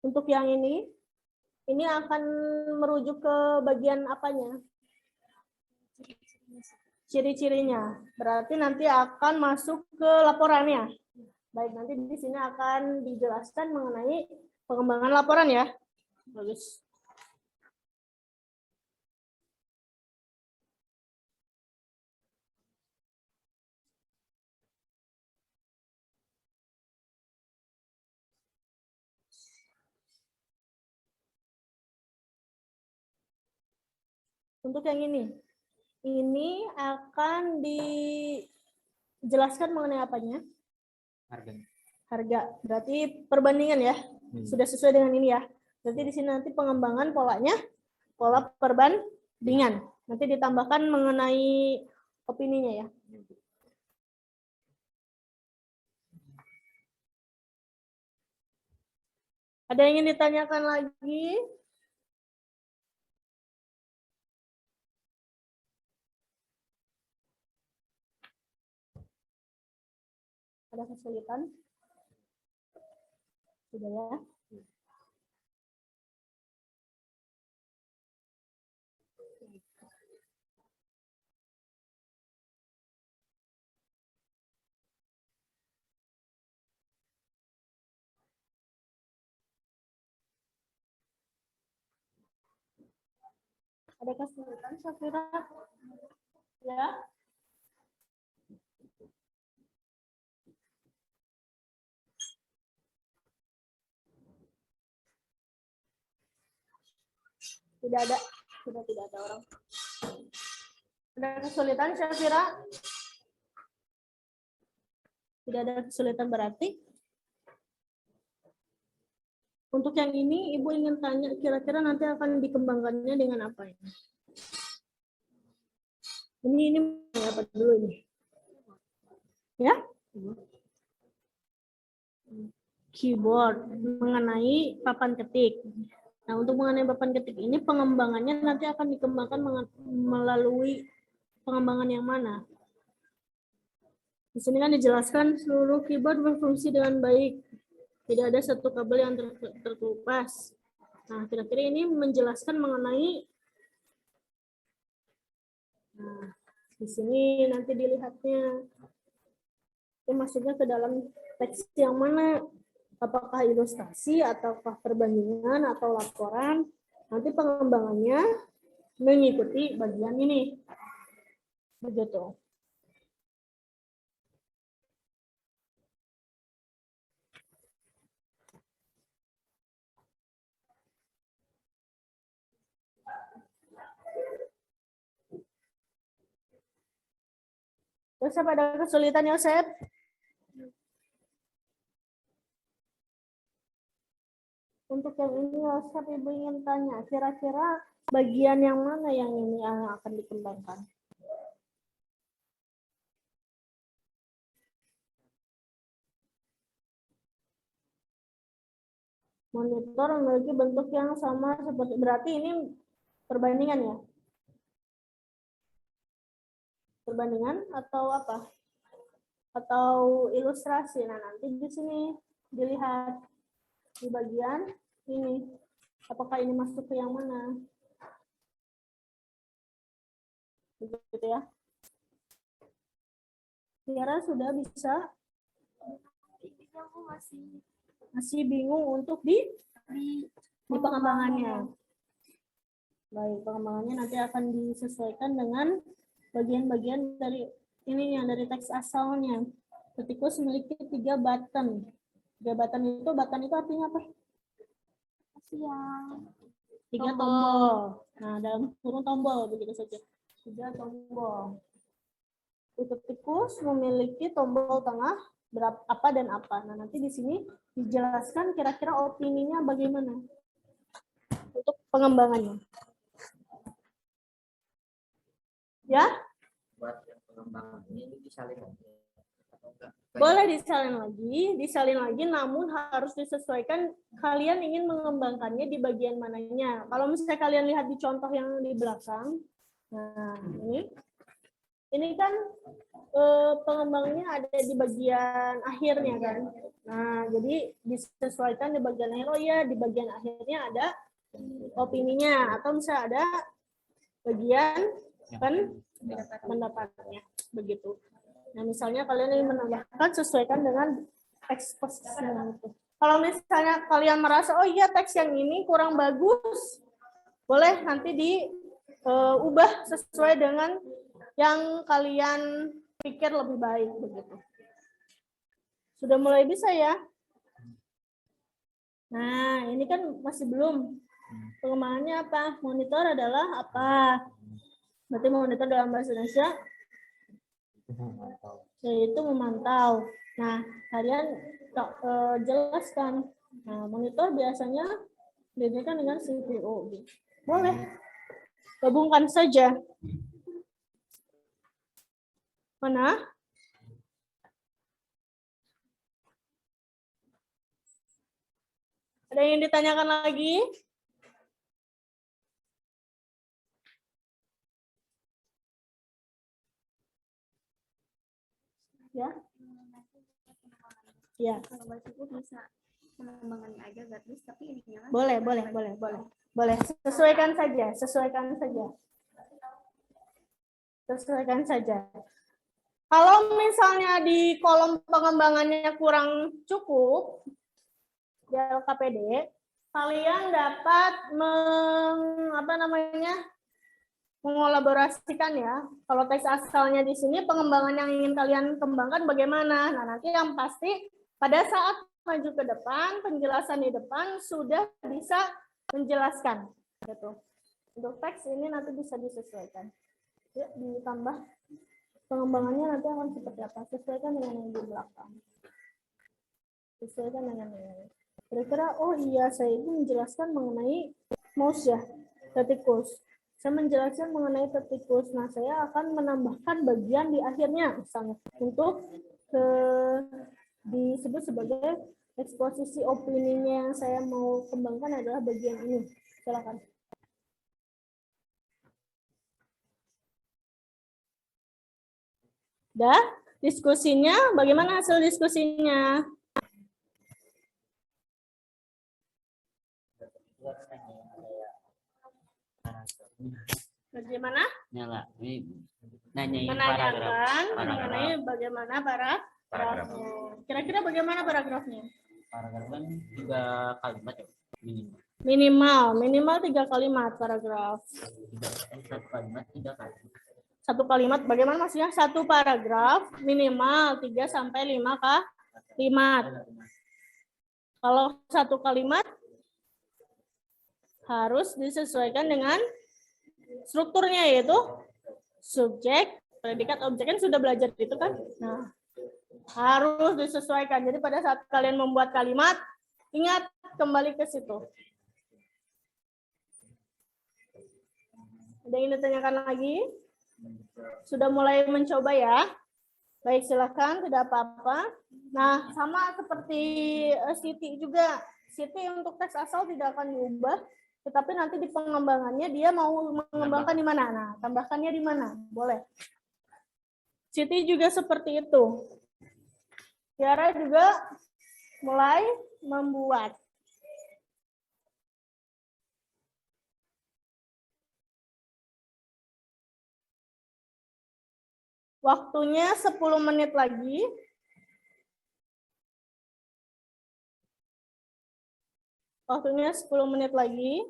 Untuk yang ini akan merujuk ke bagian apanya? Ciri-cirinya. Berarti nanti akan masuk ke laporannya. Baik, nanti di sini akan dijelaskan mengenai pengembangan laporan ya. Bagus. Untuk yang ini akan dijelaskan mengenai apanya? Harga. Berarti perbandingan ya. Sudah sesuai dengan ini ya. Berarti di sini nanti pengembangan polanya, pola perbandingan. Nanti ditambahkan mengenai opininya ya. Ada yang ingin ditanyakan lagi? Ada kesulitan? Sudah ya. Ada kesulitan, Syafira? Ya. Tidak ada. Sudah tidak ada orang. Ada kesulitan, Syafira? Tidak ada kesulitan berarti. Untuk yang ini, Ibu ingin tanya, kira-kira nanti akan dikembangkannya dengan apa ini? Ini apa dulu ini? Ya? Keyboard, mengenai papan ketik. Nah, untuk mengenai papan ketik ini, pengembangannya nanti akan dikembangkan melalui pengembangan yang mana? Di sini kan dijelaskan seluruh keyboard berfungsi dengan baik. Tidak ada satu kabel yang terkelupas. Nah, kira-kira ini menjelaskan mengenai, nah, di sini nanti dilihatnya, itu masuknya ke dalam teks yang mana, apakah ilustrasi, ataukah perbandingan, atau laporan. Nanti pengembangannya mengikuti bagian ini. Begitu. Terus ada kesulitan, Yosep? Untuk yang ini, Yosep, Ibu ingin tanya, kira-kira bagian yang mana yang ini yang akan dikembangkan? Monitor memiliki bentuk yang sama seperti, berarti ini perbandingan ya? Perbandingan atau apa? Atau ilustrasi. Nah, nanti di sini dilihat di bagian ini. Apakah ini masuk ke yang mana? Begitu ya. Kira sudah bisa? Masih bingung untuk di pengembangannya. Baik, pengembangannya nanti akan disesuaikan dengan bagian-bagian dari ini yang dari teks asalnya. Ketikus memiliki 3 button. 3 button itu artinya apa? Siang. 3 tombol. Nah, dalam kurung tombol begitu saja. 3 tombol. Ketikus memiliki tombol tengah berapa apa dan apa. Nah, nanti di sini dijelaskan kira-kira opininya bagaimana untuk pengembangannya. Ya? Buat yang pengembangan ini disalin lagi atau enggak? Boleh disalin lagi, namun harus disesuaikan kalian ingin mengembangkannya di bagian mananya. Kalau misalnya kalian lihat di contoh yang di belakang, nah ini kan pengembangannya ada di bagian akhirnya kan. Nah, jadi disesuaikan di bagian akhir. Oh ya, di bagian akhirnya ada opininya, atau misalnya ada bagian pendapatnya begitu. Nah, misalnya kalian ingin menambahkan, sesuaikan dengan eksposisinya itu. Kalau misalnya kalian merasa oh iya teks yang ini kurang bagus, boleh nanti diubah sesuai dengan yang kalian pikir lebih baik begitu. Sudah mulai bisa ya? Nah, ini kan masih belum. Pengembangannya apa? Monitor adalah apa? Berarti monitor dalam bahasa Indonesia yaitu memantau. Nah, kalian jelaskan. Nah, monitor biasanya dibedakan dengan CPU. Boleh. Gabungkan saja. Mana? Ada yang ditanyakan lagi? Ya. Ya. Kalau bahasa itu bisa pengembangannya aja gratis, tapi ininya kan Boleh. Sesuaikan saja. Kalau misalnya di kolom pengembangannya kurang cukup di LKPD, kalian dapat mengolaborasikan ya. Kalau teks asalnya di sini, pengembangan yang ingin kalian kembangkan bagaimana? Nah, nanti yang pasti pada saat maju ke depan, penjelasan di depan sudah bisa menjelaskan. Gitu. Untuk teks ini nanti bisa disesuaikan. Ya, ditambah pengembangannya nanti akan seperti apa? Sesuaikan dengan yang di belakang. Sesuaikan dengan ini. Kira-kira, oh iya, saya itu menjelaskan mengenai mouse ya, statikus. Saya menjelaskan mengenai statikus. Nah, saya akan menambahkan bagian di akhirnya, misalnya, untuk disebut sebagai eksposisi opininya yang saya mau kembangkan adalah bagian ini. Silakan. Dah, diskusinya, bagaimana hasil diskusinya? Bagaimana? Nyala. Ini nanyain Menanyakan paragraf. mengenai bagaimana paragrafnya. Kira-kira bagaimana paragrafnya? Paragraf kan 3 kalimat ya minimal. Minimal 3 kalimat paragraf. 1 kalimat 3 kalimat. 1 kalimat, bagaimana maksudnya? 1 paragraf minimal 3 sampai 5 kalimat. Kalau 1 kalimat harus disesuaikan dengan strukturnya, yaitu subjek, predikat, objek. Kan sudah belajar itu kan? Nah, harus disesuaikan. Jadi pada saat kalian membuat kalimat, ingat kembali ke situ. Ada yang ingin ditanyakan lagi? Sudah mulai mencoba ya? Baik, silakan, tidak apa-apa. Nah, sama seperti Siti juga. Siti untuk teks asal tidak akan diubah, tetapi nanti di pengembangannya dia mau mengembangkan di mana. Nah, tambahkannya di mana? Boleh. Siti juga seperti itu. Tiara juga mulai membuat. Waktunya 10 menit lagi. Waktunya 10 menit lagi.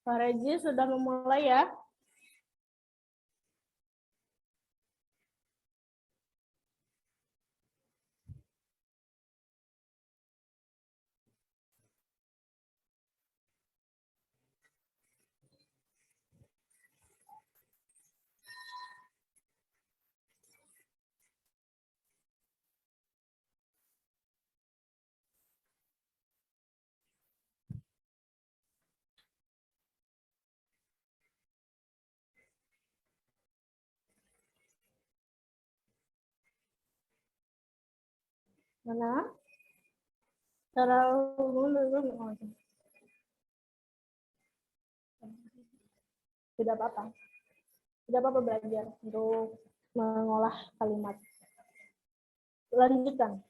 Pak Regi sudah memulai ya. Mana? Cara tidak apa-apa. Tidak apa-apa belajar untuk mengolah kalimat. Lanjutkan.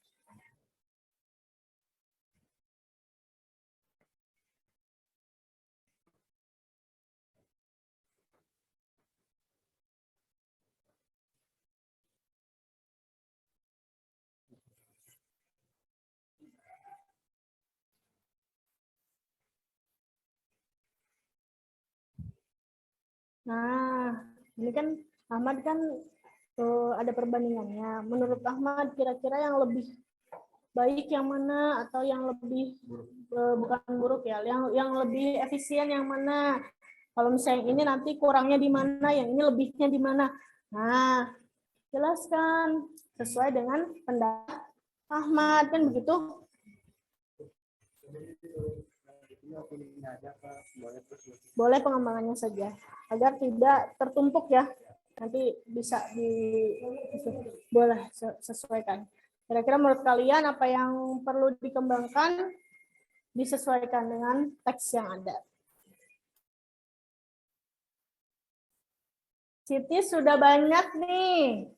Nah, ini kan Ahmad kan ada perbandingannya. Menurut Ahmad, kira-kira yang lebih baik yang mana atau yang lebih bukan buruk ya, yang lebih efisien yang mana? Kalau misalnya ini nanti kurangnya di mana, yang ini lebihnya di mana? Nah, jelaskan sesuai dengan pendapat Ahmad kan begitu? Boleh pengembangannya saja agar tidak tertumpuk ya. Nanti bisa boleh sesuaikan. Kira-kira menurut kalian apa yang perlu dikembangkan disesuaikan dengan teks yang ada. Siti sudah banyak nih.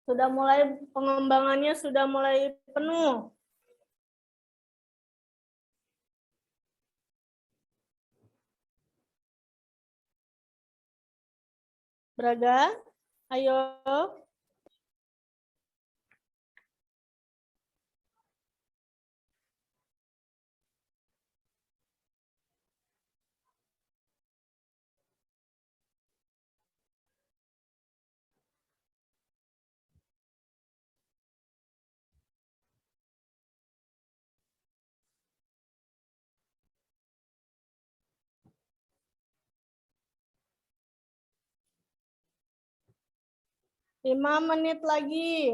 Sudah mulai pengembangannya sudah mulai penuh. Braga, ayo. Lima menit lagi.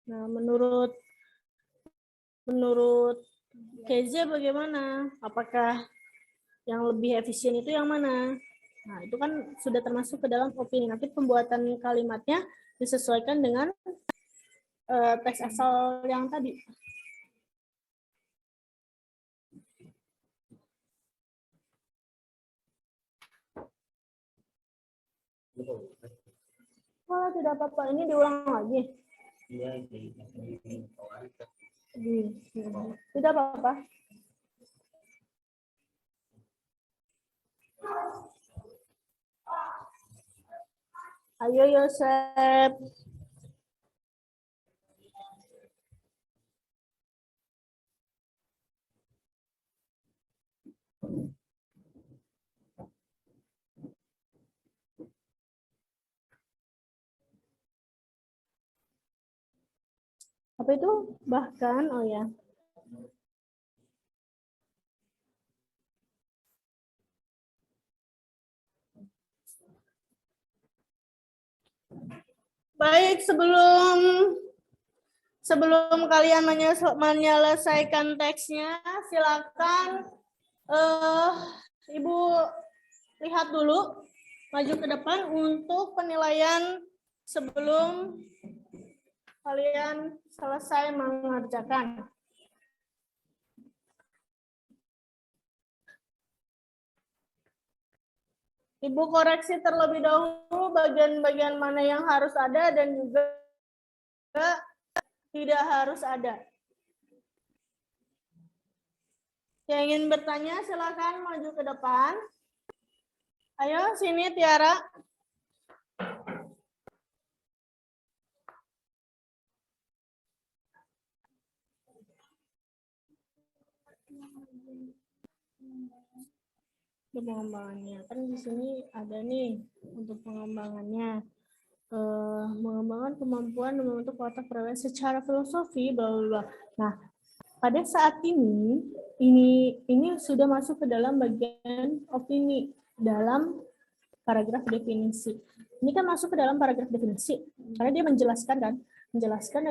Nah, menurut Keze bagaimana? Apakah yang lebih efisien itu yang mana? Nah, itu kan sudah termasuk ke dalam opini. Nanti pembuatan kalimatnya disesuaikan dengan teks asal yang tadi. Wah, tidak apa-apa. Ini diulang lagi. Tidak apa-apa. Ayo Yosep. Apa itu? Bahkan, oh ya. Baik, sebelum kalian menyelesaikan teksnya, silakan Ibu lihat dulu, maju ke depan untuk penilaian sebelum kalian selesai mengerjakan. Ibu koreksi terlebih dahulu bagian-bagian mana yang harus ada dan juga tidak harus ada. Yang ingin bertanya silakan maju ke depan. Ayo sini Tiara. Pengembangannya kan di sini ada nih untuk pengembangannya. Mengembangkan kemampuan membentuk otak perwira secara filosofi, bla bla bla. Nah, pada saat ini sudah masuk ke dalam bagian opini dalam paragraf definisi. Ini kan masuk ke dalam paragraf definisi karena dia menjelaskan dan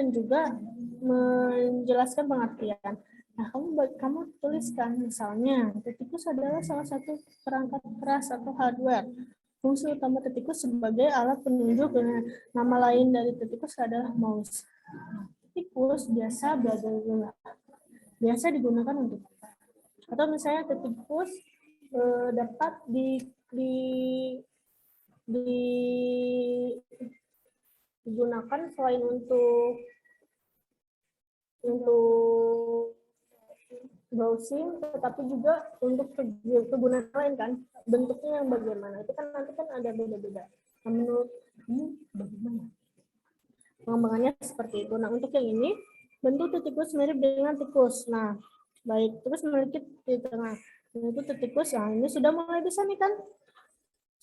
juga menjelaskan pengertian. Nah, kamu tuliskan misalnya tikus adalah salah satu perangkat keras atau hardware. Fungsi utama tikus sebagai alat penunjuk dengan nama lain dari tikus adalah mouse. Tikus biasa digunakan untuk apa? Atau misalnya tikus dapat digunakan selain untuk browsing, tetapi juga untuk kegunaan lain kan, bentuknya yang bagaimana itu kan nanti kan ada beda-beda. Nah, menurut bagaimana pengembangannya seperti itu. Nah, untuk yang ini bentuk tikus mirip dengan tikus. Nah, baik, terus melekit di tengah. Nah, itu tikus. Nah, ini sudah mulai bisa nih kan,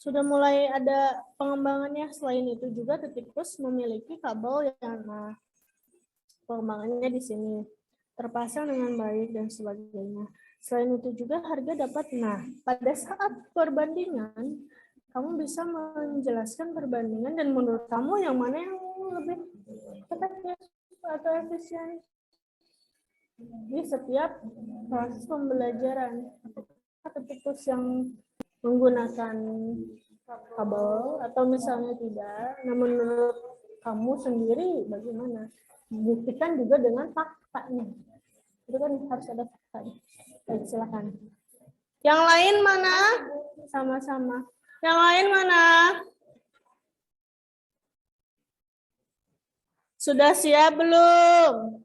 Sudah mulai ada pengembangannya. Selain itu juga Tetikus memiliki kabel yang pengembangannya di sini terpasang dengan baik dan sebagainya. Selain itu juga harga dapat. Nah, pada saat perbandingan, kamu bisa menjelaskan perbandingan dan menurut kamu yang mana yang lebih efektif atau efisien di setiap proses pembelajaran. Tetikus yang menggunakan kabel atau misalnya tidak. Nah, menurut kamu sendiri bagaimana? Buktikan juga dengan faktanya. Itu kan harus ada faktanya. Baik, silakan. Yang lain mana? Sama-sama. Yang lain mana? Sudah siap belum?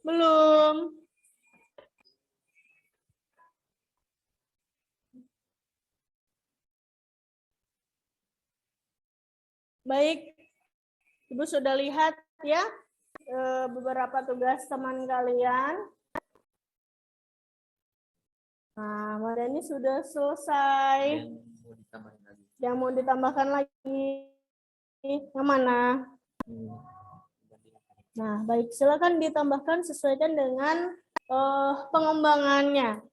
Belum. Baik, Ibu sudah lihat ya beberapa tugas teman kalian. Nah, Madani sudah selesai. Yang mau ditambahkan lagi, yang mana? Nah, baik, silakan ditambahkan sesuaikan dengan pengembangannya.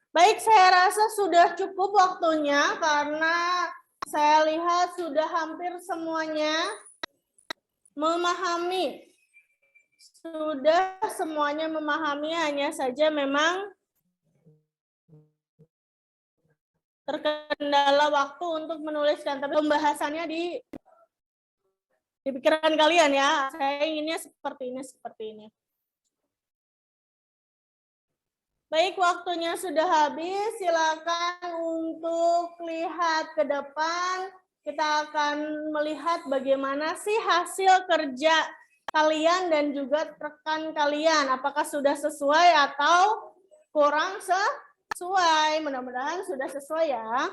Baik, saya rasa sudah cukup waktunya karena saya lihat sudah hampir semuanya memahami. Sudah semuanya memahami, hanya saja memang terkendala waktu untuk menuliskan. Tapi pembahasannya di pikiran kalian ya. Saya inginnya seperti ini. Baik, waktunya sudah habis. Silakan untuk lihat ke depan. Kita akan melihat bagaimana sih hasil kerja kalian dan juga rekan kalian. Apakah sudah sesuai atau kurang sesuai? Mudah-mudahan sudah sesuai ya.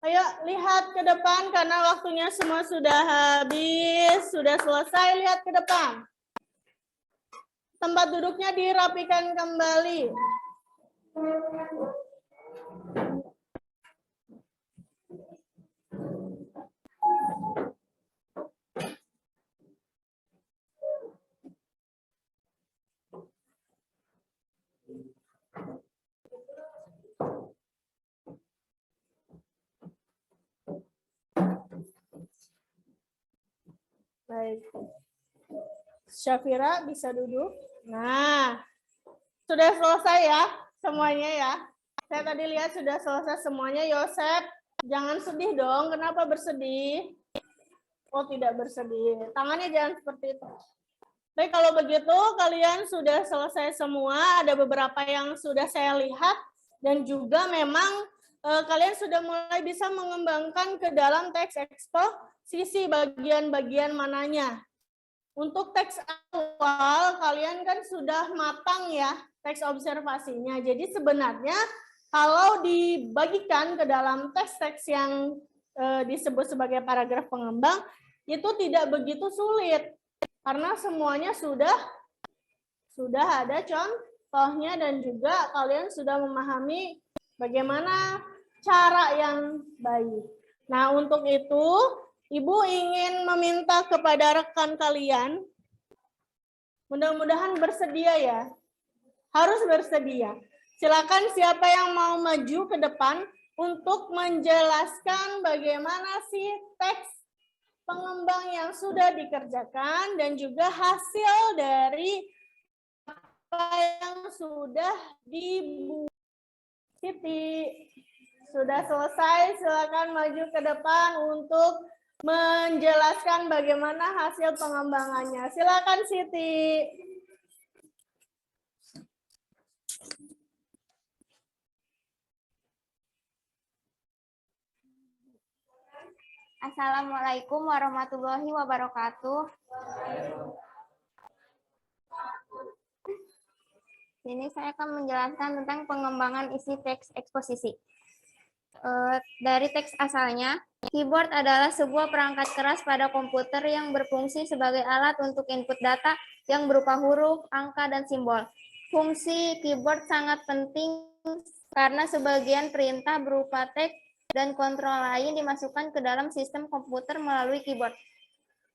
Ayo lihat ke depan karena waktunya semua sudah habis. Sudah selesai, lihat ke depan. Tempat duduknya dirapikan kembali. Baik. Syafira bisa duduk. Nah, sudah selesai ya semuanya ya. Saya tadi lihat sudah selesai semuanya. Yosep, jangan sedih dong. Kenapa bersedih? Oh, tidak bersedih. Tangannya jangan seperti itu. Baik, kalau begitu kalian sudah selesai semua. Ada beberapa yang sudah saya lihat. Dan juga memang kalian sudah mulai bisa mengembangkan ke dalam teks eksposisi bagian-bagian mananya. Untuk teks awal, kalian kan sudah matang ya teks observasinya. Jadi sebenarnya kalau dibagikan ke dalam teks-teks yang disebut sebagai paragraf pengembang, itu tidak begitu sulit. Karena semuanya sudah ada contohnya dan juga kalian sudah memahami bagaimana cara yang baik. Nah, untuk itu, Ibu ingin meminta kepada rekan kalian, mudah-mudahan bersedia ya, harus bersedia. Silakan siapa yang mau maju ke depan untuk menjelaskan bagaimana sih teks pengembang yang sudah dikerjakan dan juga hasil dari apa yang sudah dibuat. Siti, sudah selesai, silakan maju ke depan untuk menjelaskan bagaimana hasil pengembangannya. Silakan Siti. Assalamualaikum warahmatullahi wabarakatuh. Ini saya akan menjelaskan tentang pengembangan isi teks eksposisi. Dari teks asalnya, keyboard adalah sebuah perangkat keras pada komputer yang berfungsi sebagai alat untuk input data yang berupa huruf, angka, dan simbol. Fungsi keyboard sangat penting karena sebagian perintah berupa teks dan kontrol lain dimasukkan ke dalam sistem komputer melalui keyboard.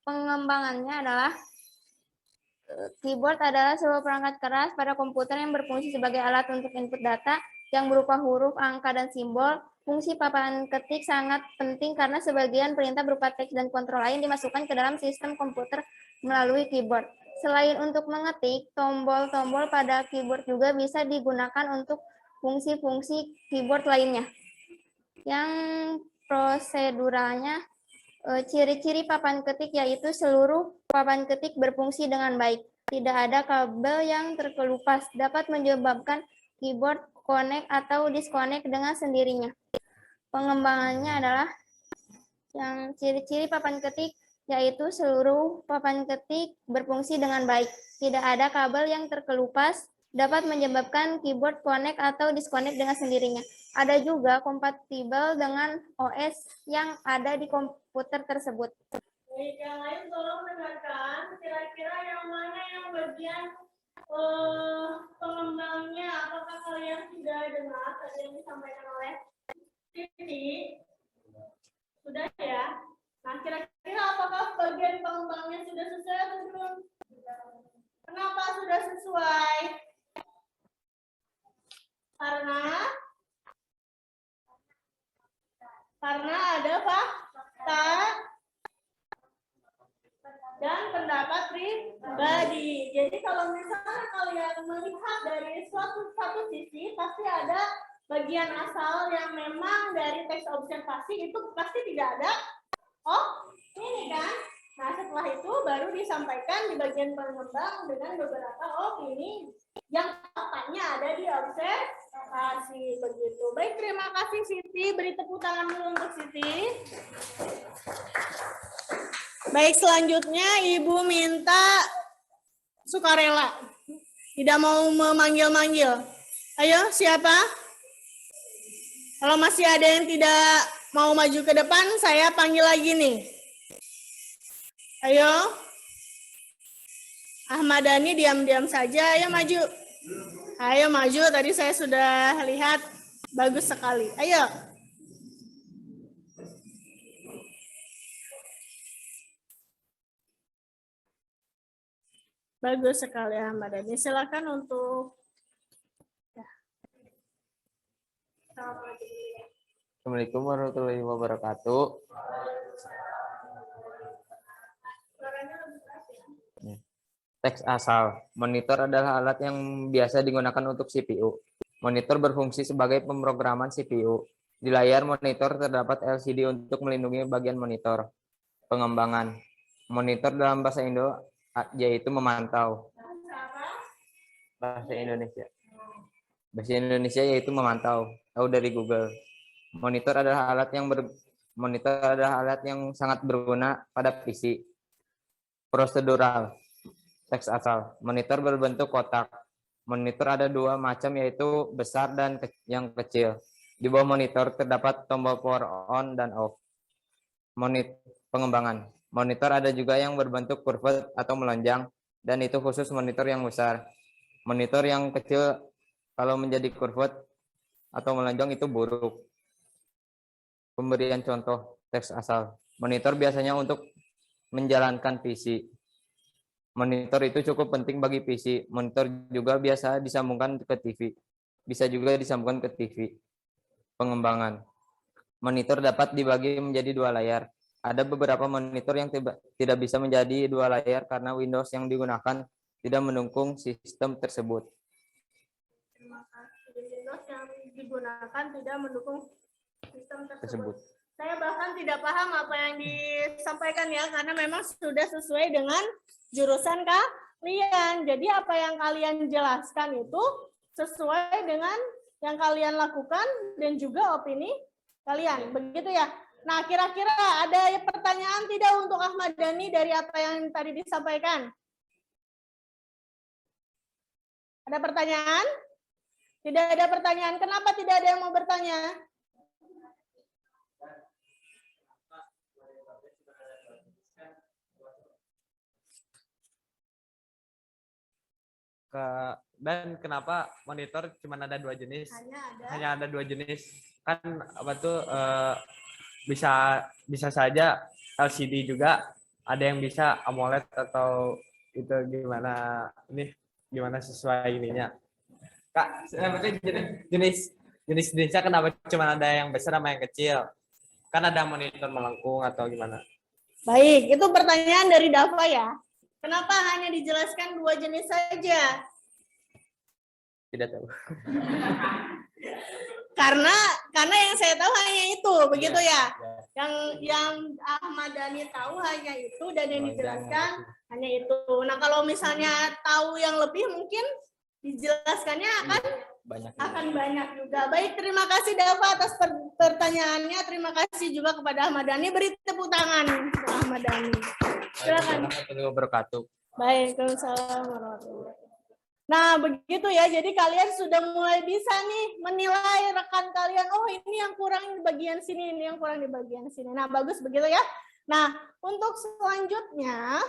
Pengembangannya adalah keyboard adalah sebuah perangkat keras pada komputer yang berfungsi sebagai alat untuk input data yang berupa huruf, angka, dan simbol. Fungsi papan ketik sangat penting karena sebagian perintah berupa teks dan kontrol lain dimasukkan ke dalam sistem komputer melalui keyboard. Selain untuk mengetik, tombol-tombol pada keyboard juga bisa digunakan untuk fungsi-fungsi keyboard lainnya. Yang proseduralnya, ciri-ciri papan ketik yaitu seluruh papan ketik berfungsi dengan baik. Tidak ada kabel yang terkelupas, dapat menyebabkan keyboard connect atau disconnect dengan sendirinya. Pengembangannya adalah yang ciri-ciri papan ketik yaitu seluruh papan ketik berfungsi dengan baik. Tidak ada kabel yang terkelupas, dapat menyebabkan keyboard connect atau disconnect dengan sendirinya. Ada juga kompatibel dengan OS yang ada di komputer tersebut. Baik, yang lain tolong dengarkan. Kira-kira yang mana yang bagian pengembangnya? Apakah kalian sudah dengar tadi yang disampaikan oleh Siti? Sudah ya? Nah, kira-kira apakah bagian pengembangnya sudah sesuai atau belum? Kenapa sudah sesuai? Karena ada fakta dan pendapat pribadi. Jadi kalau misalnya kalian melihat dari satu sisi, pasti ada bagian asal yang memang dari teks observasi itu pasti tidak ada. Oh, ini kan. Nah, setelah itu baru disampaikan di bagian pengembang dengan beberapa ini yang faktanya ada di observasi begitu. Baik, terima kasih Siti. Beri tepuk tangan dulu untuk Siti. Baik, selanjutnya Ibu minta sukarela. Tidak mau memanggil-manggil. Ayo, siapa? Kalau masih ada yang tidak mau maju ke depan, saya panggil lagi nih. Ayo. Ahmad Dhani diam-diam saja. Ayo maju. Ayo maju. Tadi saya sudah lihat bagus sekali. Ayo. Bagus sekali Ahmad Dhani. Silakan untuk Assalamualaikum warahmatullahi wabarakatuh. Teks asal. Monitor adalah alat yang biasa digunakan untuk CPU. Monitor berfungsi sebagai pemrograman CPU. Di layar monitor terdapat LCD untuk melindungi bagian monitor. Pengembangan. Monitor dalam bahasa Indo yaitu memantau. Bahasa Indonesia. Bahasa Indonesia yaitu memantau. Tahu dari Google. Monitor adalah alat yang sangat berguna pada PC. Prosedural. Teks asal. Monitor berbentuk kotak. Monitor ada dua macam yaitu besar dan yang kecil. Di bawah monitor terdapat tombol power on dan off. Pengembangan. Monitor ada juga yang berbentuk curved atau melonjang dan itu khusus monitor yang besar. Monitor yang kecil kalau menjadi curved atau melonjang itu buruk. Pemberian contoh teks asal. Monitor biasanya untuk menjalankan PC. Monitor itu cukup penting bagi PC. Monitor juga biasa disambungkan ke TV. Bisa juga disambungkan ke TV. Pengembangan. Monitor dapat dibagi menjadi dua layar. Ada beberapa monitor yang tidak bisa menjadi dua layar karena Windows yang digunakan tidak mendukung sistem tersebut. Windows yang digunakan tidak mendukung sistem tersebut. Saya bahkan tidak paham apa yang disampaikan ya, karena memang sudah sesuai dengan jurusan kalian. Jadi apa yang kalian jelaskan itu sesuai dengan yang kalian lakukan dan juga opini kalian. Begitu ya. Nah, kira-kira ada pertanyaan tidak untuk Ahmad Dhani dari apa yang tadi disampaikan? Ada pertanyaan? Tidak ada pertanyaan. Kenapa tidak ada yang mau bertanya? dan kenapa monitor cuma ada 2 jenis? Hanya Hanya ada 2 jenis. Kan apa tuh bisa saja LCD juga, ada yang bisa AMOLED atau itu gimana sesuai ininya. Kak, sebenarnya jenisnya kenapa cuma ada yang besar sama yang kecil? Kan ada monitor melengkung atau gimana? Baik, itu pertanyaan dari Dava ya. Kenapa hanya dijelaskan 2 jenis saja? Tidak tahu. Karena yang saya tahu hanya itu, begitu ya. Ya. Yang Ahmad Dhani tahu hanya itu dan yang Oh, dijelaskan hanya itu. Nah, kalau misalnya tahu yang lebih mungkin dijelaskannya akan banyak juga. Baik, terima kasih Dava atas pertanyaannya. Terima kasih juga kepada Ahmad Dhani. Beri tepuk tangan untuk Ahmad Dhani. Silakan. Assalamualaikum wabarakatuh. Baik, Waalaikumsalam warahmatullahi wabarakatuh. Nah, begitu ya. Jadi kalian sudah mulai bisa nih menilai rekan kalian. Oh, ini yang kurang di bagian sini, ini yang kurang di bagian sini. Nah, bagus begitu ya. Nah, untuk selanjutnya,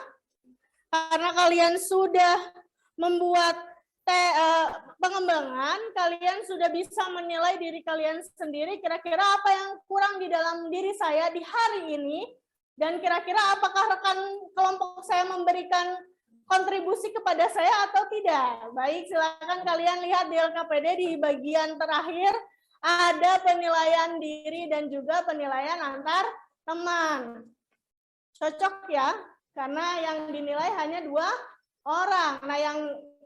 karena kalian sudah membuat pengembangan, kalian sudah bisa menilai diri kalian sendiri. Kira-kira apa yang kurang di dalam diri saya di hari ini, dan kira-kira apakah rekan kelompok saya memberikan kontribusi kepada saya atau tidak. Baik, silakan kalian lihat di LKPD di bagian terakhir ada penilaian diri dan juga penilaian antar teman. Cocok ya, karena yang dinilai hanya 2 orang. Nah, yang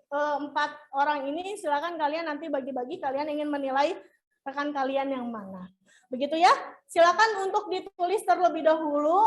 4 orang ini silakan kalian nanti bagi-bagi, kalian ingin menilai rekan kalian yang mana. Begitu ya, silakan untuk ditulis terlebih dahulu.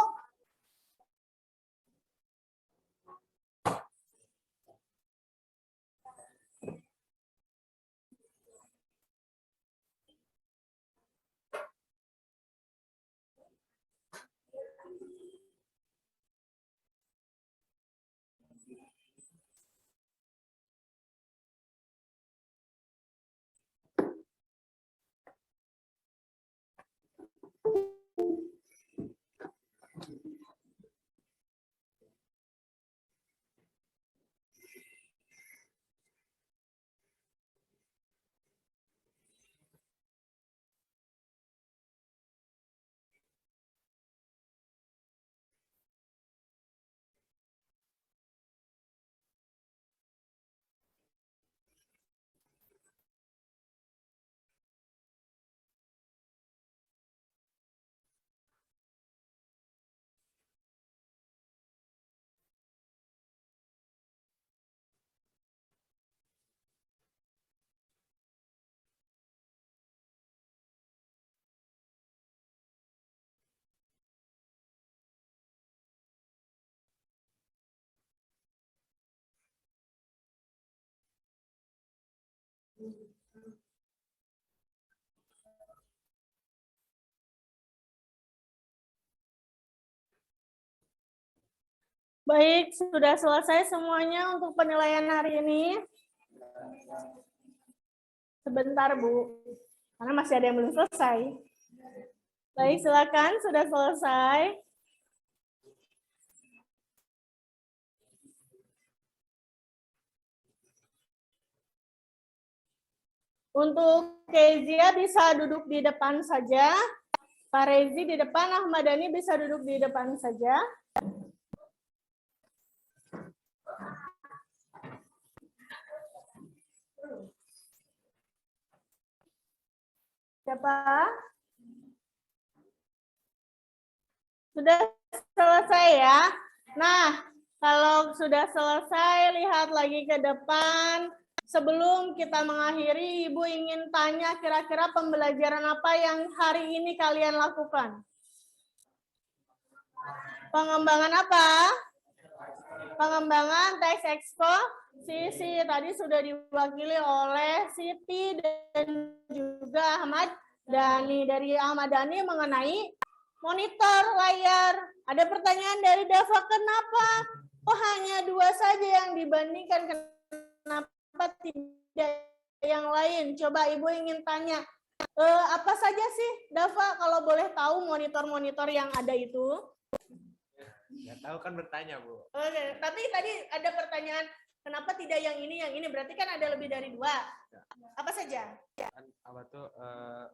Baik, sudah selesai semuanya untuk penilaian hari ini. Sebentar, Bu. Karena masih ada yang belum selesai. Baik, silakan. Sudah selesai. Untuk Kezia bisa duduk di depan saja. Pak Rezi di depan, Ahmad Dhani bisa duduk di depan saja. Siapa? Sudah selesai ya. Nah, kalau sudah selesai, lihat lagi ke depan. Sebelum kita mengakhiri, Ibu ingin tanya kira-kira pembelajaran apa yang hari ini kalian lakukan? Pengembangan apa? Pengembangan teks expo. Sisi tadi sudah diwakili oleh Siti dan juga Ahmad Dhani. Dari Ahmad Dhani mengenai monitor layar. Ada pertanyaan dari Dava, kenapa kok hanya 2 saja yang dibandingkan? Kenapa tidak yang lain? Coba Ibu ingin tanya. Apa saja sih, Dava, kalau boleh tahu monitor-monitor yang ada itu? Nggak tahu kan bertanya, Bu. Oke, tapi tadi ada pertanyaan, Kenapa tidak yang ini? Berarti kan ada lebih dari 2. Apa saja? Apa tuh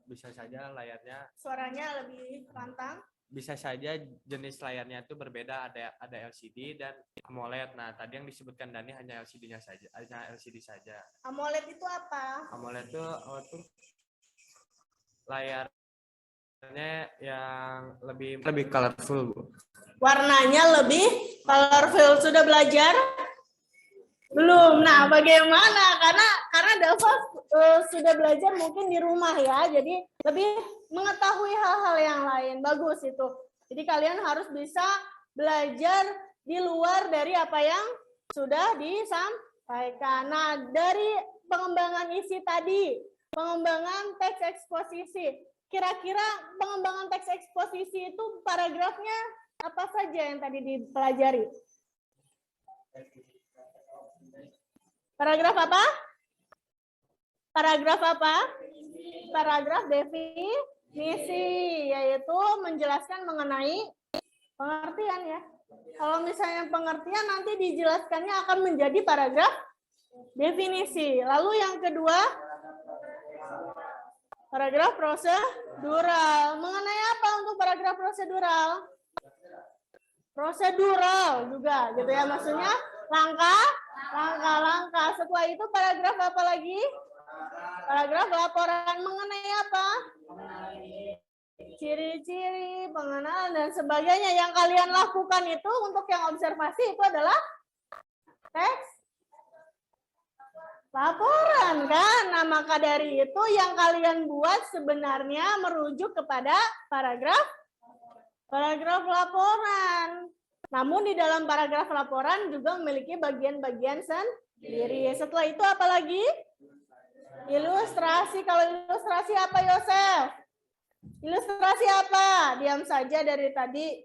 bisa saja layarnya, Suaranya lebih lantang. bisa saja jenis layarnya itu berbeda, ada LCD dan AMOLED. Nah, tadi yang disebutkan Dani hanya LCD-nya saja, hanya LCD saja. AMOLED itu apa? AMOLED itu layarnya yang lebih colorful, Bu. Warnanya lebih colorful. Sudah belajar? Belum. Nah, bagaimana? Karena Dava sudah belajar mungkin di rumah ya. Jadi lebih mengetahui hal-hal yang lain. Bagus itu. Jadi kalian harus bisa belajar di luar dari apa yang sudah disampaikan. Nah, dari pengembangan isi tadi, pengembangan teks eksposisi. Kira-kira pengembangan teks eksposisi itu paragrafnya apa saja yang tadi dipelajari? Paragraf apa? Paragraf apa? Paragraf definisi, yaitu menjelaskan mengenai pengertian ya. Kalau misalnya pengertian nanti dijelaskannya akan menjadi paragraf definisi. Lalu yang kedua, paragraf prosedural. Mengenai apa untuk paragraf prosedural? Prosedural juga gitu ya, maksudnya langkah. Setelah itu paragraf apa lagi? Paragraf laporan mengenai apa? Ciri-ciri, pengenalan dan sebagainya. Yang kalian lakukan itu untuk yang observasi itu adalah teks laporan kan? Nah, maka dari itu yang kalian buat sebenarnya merujuk kepada paragraf laporan. Namun di dalam paragraf laporan juga memiliki bagian-bagian sendiri. Setelah itu apa lagi? Ilustrasi. Kalau ilustrasi apa, Yosef? Ilustrasi apa? Diam saja dari tadi.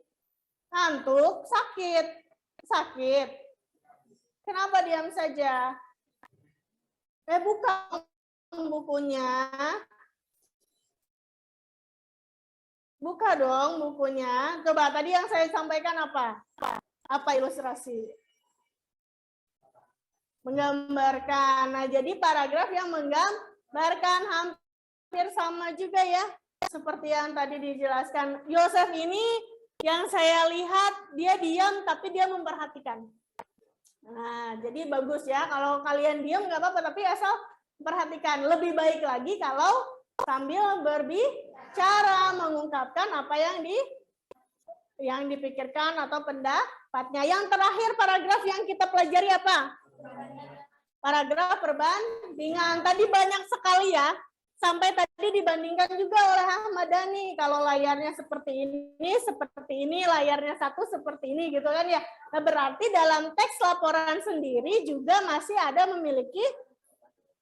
Ngantuk, sakit. Kenapa diam saja? Buka bukunya. Buka dong bukunya. Coba tadi yang saya sampaikan apa? Apa ilustrasi? Menggambarkan. Nah, jadi paragraf yang menggambarkan hampir sama juga ya. Seperti yang tadi dijelaskan. Yosef ini yang saya lihat dia diam tapi dia memperhatikan. Nah, jadi bagus ya. Kalau kalian diam nggak apa-apa, tapi asal perhatikan. Lebih baik lagi kalau sambil berbicara mengungkapkan apa yang dipikirkan atau pendapatnya. Yang terakhir paragraf yang kita pelajari apa? Paragraf perbandingan. Tadi banyak sekali ya. Sampai tadi dibandingkan juga oleh Ahmad Dhani. Kalau layarnya seperti ini, layarnya satu seperti ini gitu kan ya. Nah, berarti dalam teks laporan sendiri juga masih ada memiliki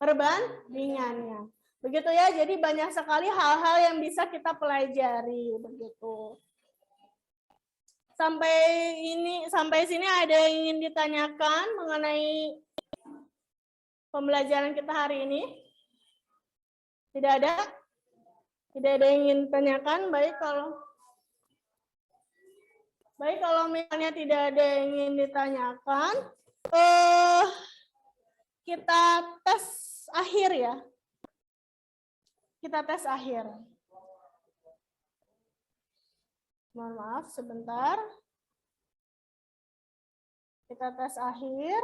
perbandingannya. Begitu ya, jadi banyak sekali hal-hal yang bisa kita pelajari begitu. Sampai sini ada yang ingin ditanyakan mengenai pembelajaran kita hari ini? Tidak ada? Tidak ada yang ingin ditanyakan? Baik kalau misalnya tidak ada yang ingin ditanyakan, kita tes akhir ya. Kita tes akhir. Mohon maaf sebentar. Kita tes akhir.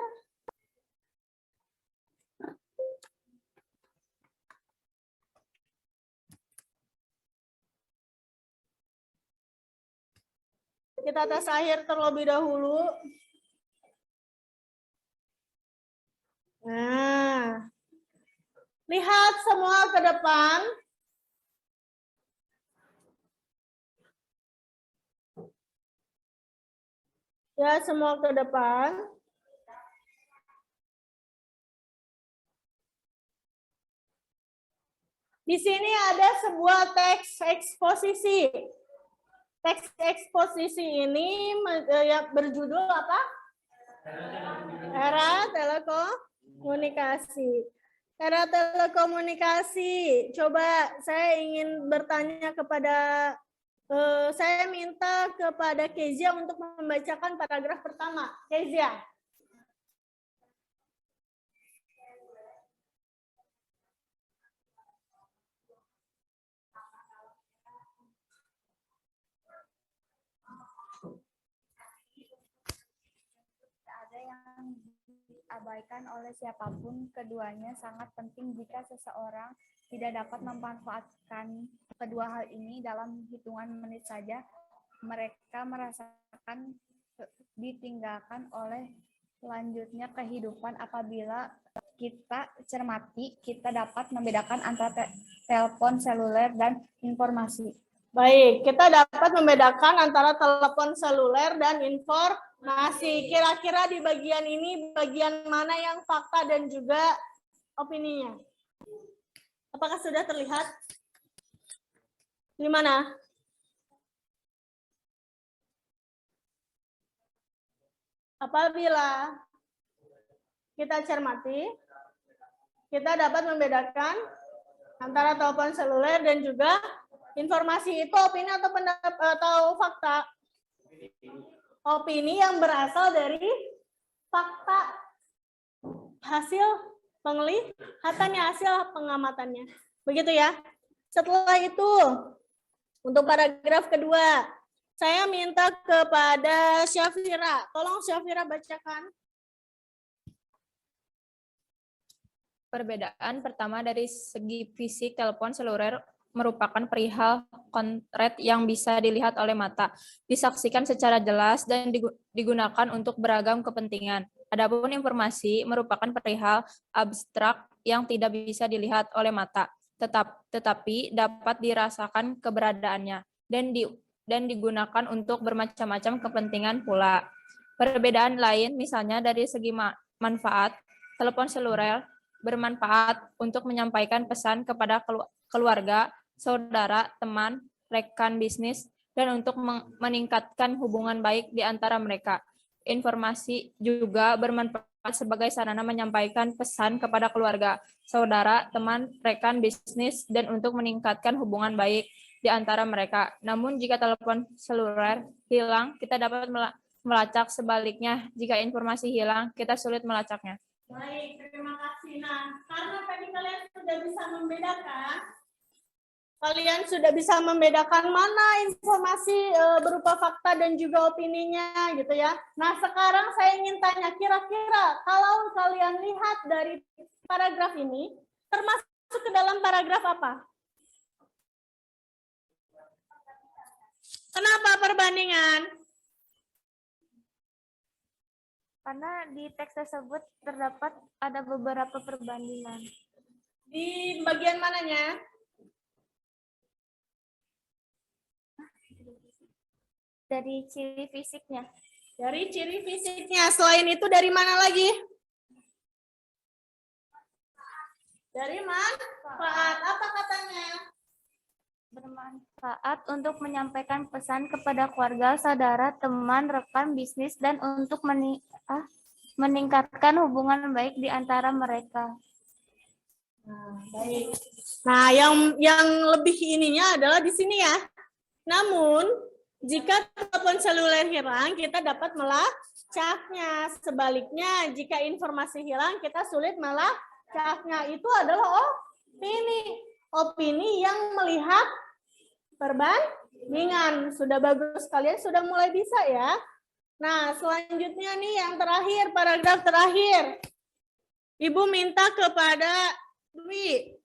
Kita tes akhir terlebih dahulu. Nah, lihat semua ke depan. Ya, semua ke depan. Di sini ada sebuah teks eksposisi. Teks eksposisi ini berjudul apa? Era telekomunikasi. Era telekomunikasi. Coba saya ingin bertanya kepada, saya minta kepada Kezia untuk membacakan paragraf pertama. Kezia. yang diabaikan oleh siapapun. Keduanya sangat penting jika seseorang tidak dapat memanfaatkan kedua hal ini dalam hitungan menit saja. Mereka merasakan ditinggalkan oleh selanjutnya kehidupan. Apabila kita cermati, kita dapat membedakan antara telepon seluler dan informasi. Baik, kita dapat membedakan antara telepon seluler dan informasi. Kira-kira di bagian ini, bagian mana yang fakta dan juga opininya? Apakah sudah terlihat? Di mana? Apabila kita cermati, kita dapat membedakan antara telepon seluler dan juga informasi. Itu opini atau atau fakta? Opini yang berasal dari fakta, hasil penglihatannya, hasil pengamatannya. Begitu ya. Setelah itu, untuk paragraf kedua, saya minta kepada Syafira. Tolong Syafira bacakan. Perbedaan pertama dari segi fisik, telepon seluler merupakan perihal konkret yang bisa dilihat oleh mata, disaksikan secara jelas, dan digunakan untuk beragam kepentingan. Adapun informasi merupakan perihal abstrak yang tidak bisa dilihat oleh mata, tetapi dapat dirasakan keberadaannya dan digunakan untuk bermacam-macam kepentingan pula. Perbedaan lain misalnya dari segi manfaat, telepon seluler bermanfaat untuk menyampaikan pesan kepada keluarga, saudara, teman, rekan bisnis, dan untuk meningkatkan hubungan baik di antara mereka. Informasi juga bermanfaat sebagai sarana menyampaikan pesan kepada keluarga, saudara, teman, rekan bisnis, dan untuk meningkatkan hubungan baik di antara mereka. Namun jika telepon seluler hilang, kita dapat melacak. Sebaliknya, jika informasi hilang, kita sulit melacaknya. Baik, terima kasih. Nah, karena tadi kalian sudah bisa membedakan mana informasi berupa fakta dan juga opininya gitu ya. Nah, sekarang saya ingin tanya, kira-kira kalau kalian lihat dari paragraf ini, termasuk ke dalam paragraf apa? Kenapa perbandingan? Karena di teks tersebut terdapat ada beberapa perbandingan. Di bagian mananya? Dari ciri fisiknya. Dari ciri fisiknya. Selain itu dari mana lagi? Dari manfaat. Apa katanya? Bermanfaat untuk menyampaikan pesan kepada keluarga, saudara, teman, rekan bisnis, dan untuk meningkatkan hubungan baik di antara mereka. Nah, baik. Nah, yang lebih ininya adalah di sini ya. Namun, jika telepon seluler hilang, kita dapat melacaknya. Sebaliknya, jika informasi hilang, kita sulit melacaknya. Itu adalah opini yang melihat perbandingan. Sudah bagus, kalian sudah mulai bisa ya. Nah, selanjutnya nih yang terakhir, paragraf terakhir. Ibu minta kepada Dwi.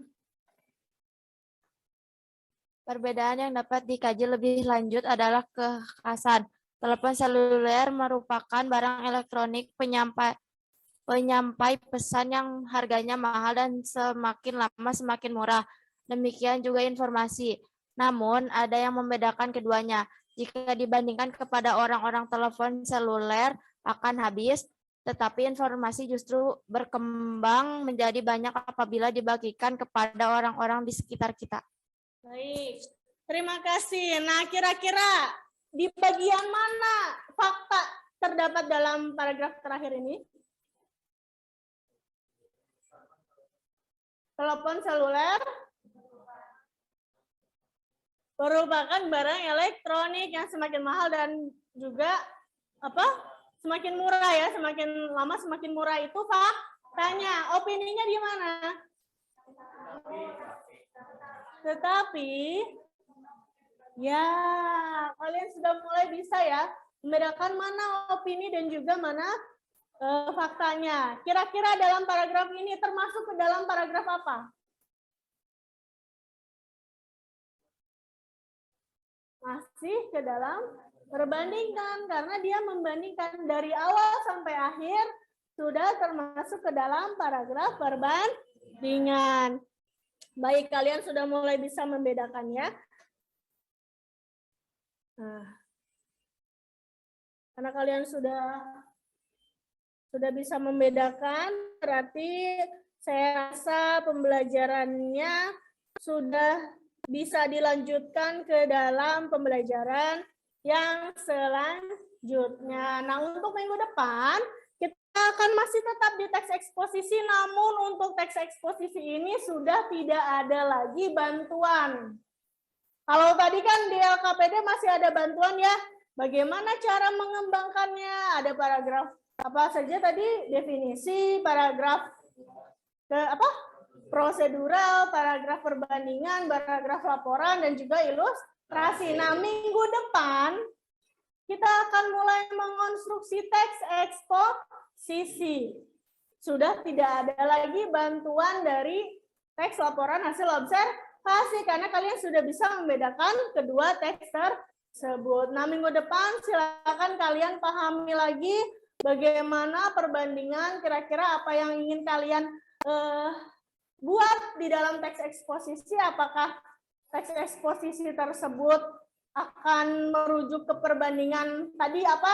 Perbedaan yang dapat dikaji lebih lanjut adalah kekhasan. Telepon seluler merupakan barang elektronik penyampai pesan yang harganya mahal dan semakin lama semakin murah. Demikian juga informasi. Namun, ada yang membedakan keduanya. Jika dibandingkan kepada orang-orang telepon seluler akan habis, tetapi informasi justru berkembang menjadi banyak apabila dibagikan kepada orang-orang di sekitar kita. Baik, terima kasih. Nah, kira-kira di bagian mana fakta terdapat dalam paragraf terakhir ini? Telepon seluler merupakan barang elektronik yang semakin mahal dan juga semakin murah ya, semakin lama semakin murah. Itu faktanya. Opininya di mana? Tetapi ya, kalian sudah mulai bisa ya membedakan mana opini dan juga mana faktanya. Kira-kira dalam paragraf ini termasuk ke dalam paragraf apa? Masih ke dalam perbandingan, karena dia membandingkan dari awal sampai akhir sudah termasuk ke dalam paragraf perbandingan. Baik, kalian sudah mulai bisa membedakannya. Nah, karena kalian sudah bisa membedakan, berarti saya rasa pembelajarannya sudah bisa dilanjutkan ke dalam pembelajaran yang selanjutnya. Nah, untuk minggu depan kita akan masih tetap di teks eksposisi, namun untuk teks eksposisi ini sudah tidak ada lagi bantuan. Kalau tadi kan di LKPD masih ada bantuan ya, bagaimana cara mengembangkannya, ada paragraf apa saja tadi, definisi, paragraf prosedural, paragraf perbandingan, paragraf laporan, dan juga ilustrasi. Nah, minggu depan kita akan mulai mengonstruksi teks eksposisi. Sudah tidak ada lagi bantuan dari teks laporan hasil observasi, karena kalian sudah bisa membedakan kedua teks tersebut. Nah, minggu depan silakan kalian pahami lagi bagaimana perbandingan, kira-kira apa yang ingin kalian buat di dalam teks eksposisi. Apakah teks eksposisi tersebut akan merujuk ke perbandingan tadi apa?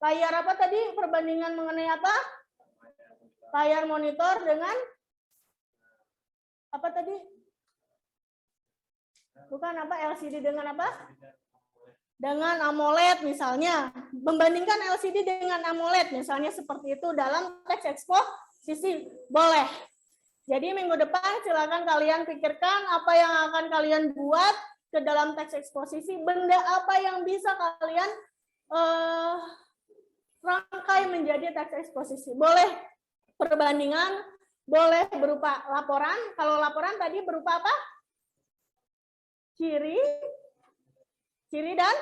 Layar apa tadi? Perbandingan mengenai apa? Layar monitor dengan apa tadi? Bukan apa, LCD dengan apa? Dengan AMOLED misalnya. Membandingkan LCD dengan AMOLED misalnya, seperti itu dalam teks eksposisi. Boleh. Jadi minggu depan silakan kalian pikirkan apa yang akan kalian buat ke dalam teks eksposisi, benda apa yang bisa kalian rangkai menjadi teks eksposisi. Boleh perbandingan, boleh berupa laporan. Kalau laporan tadi berupa apa? Ciri dan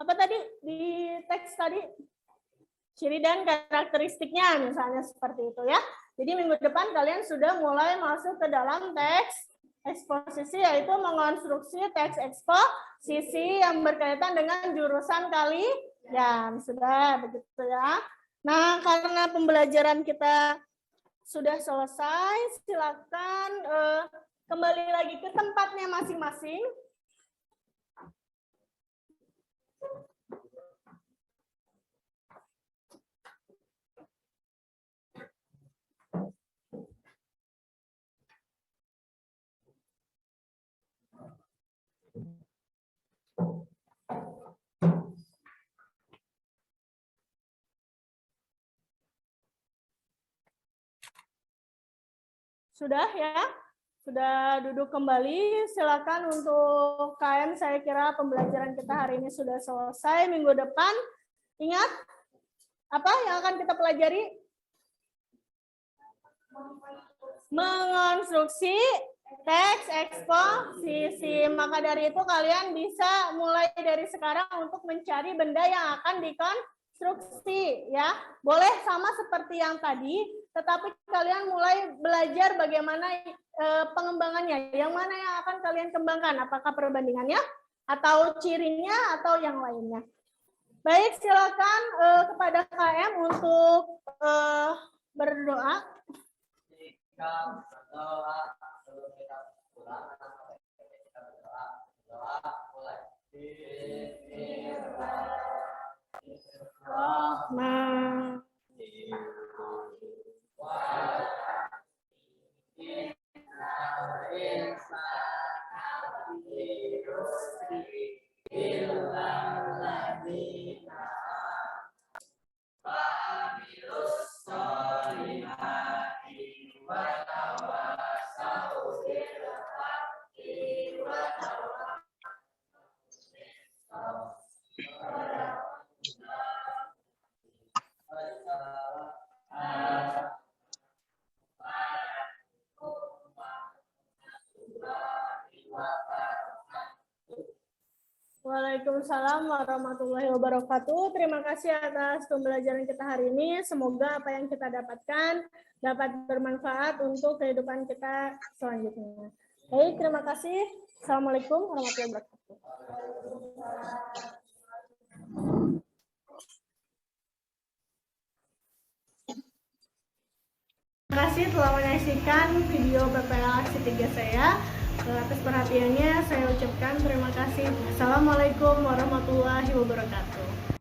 apa tadi di teks tadi? Ciri dan karakteristiknya misalnya, seperti itu ya. Jadi minggu depan kalian sudah mulai masuk ke dalam teks eksposisi, yaitu mengonstruksi teks eksposisi yang berkaitan dengan jurusan kalian. Sudah begitu ya. Nah, karena pembelajaran kita sudah selesai, silakan kembali lagi ke tempatnya masing-masing. Sudah ya? Sudah duduk kembali. Silakan untuk KM, saya kira pembelajaran kita hari ini sudah selesai. Minggu depan, ingat apa yang akan kita pelajari? Mengonstruksi teks eksposisi. Maka dari itu kalian bisa mulai dari sekarang untuk mencari benda yang akan dikonstruksi ya. Boleh sama seperti yang tadi, tetapi kalian mulai belajar bagaimana pengembangannya. Yang mana yang akan kalian kembangkan? Apakah perbandingannya atau cirinya atau yang lainnya? Baik, silakan kepada KM untuk berdoa. Kita berdoa, sebelum kita pulang, kita berdoa mulai. Bismillahirrahmanirrahim. Waalaikumsalam warahmatullahi wabarakatuh. Terima kasih atas pembelajaran kita hari ini. Semoga apa yang kita dapatkan dapat bermanfaat untuk kehidupan kita selanjutnya. Baik, terima kasih. Assalamualaikum warahmatullahi wabarakatuh. Terima kasih telah menyaksikan video PPL Aksi 3 saya. Atas perhatiannya saya ucapkan terima kasih. Assalamualaikum warahmatullahi wabarakatuh.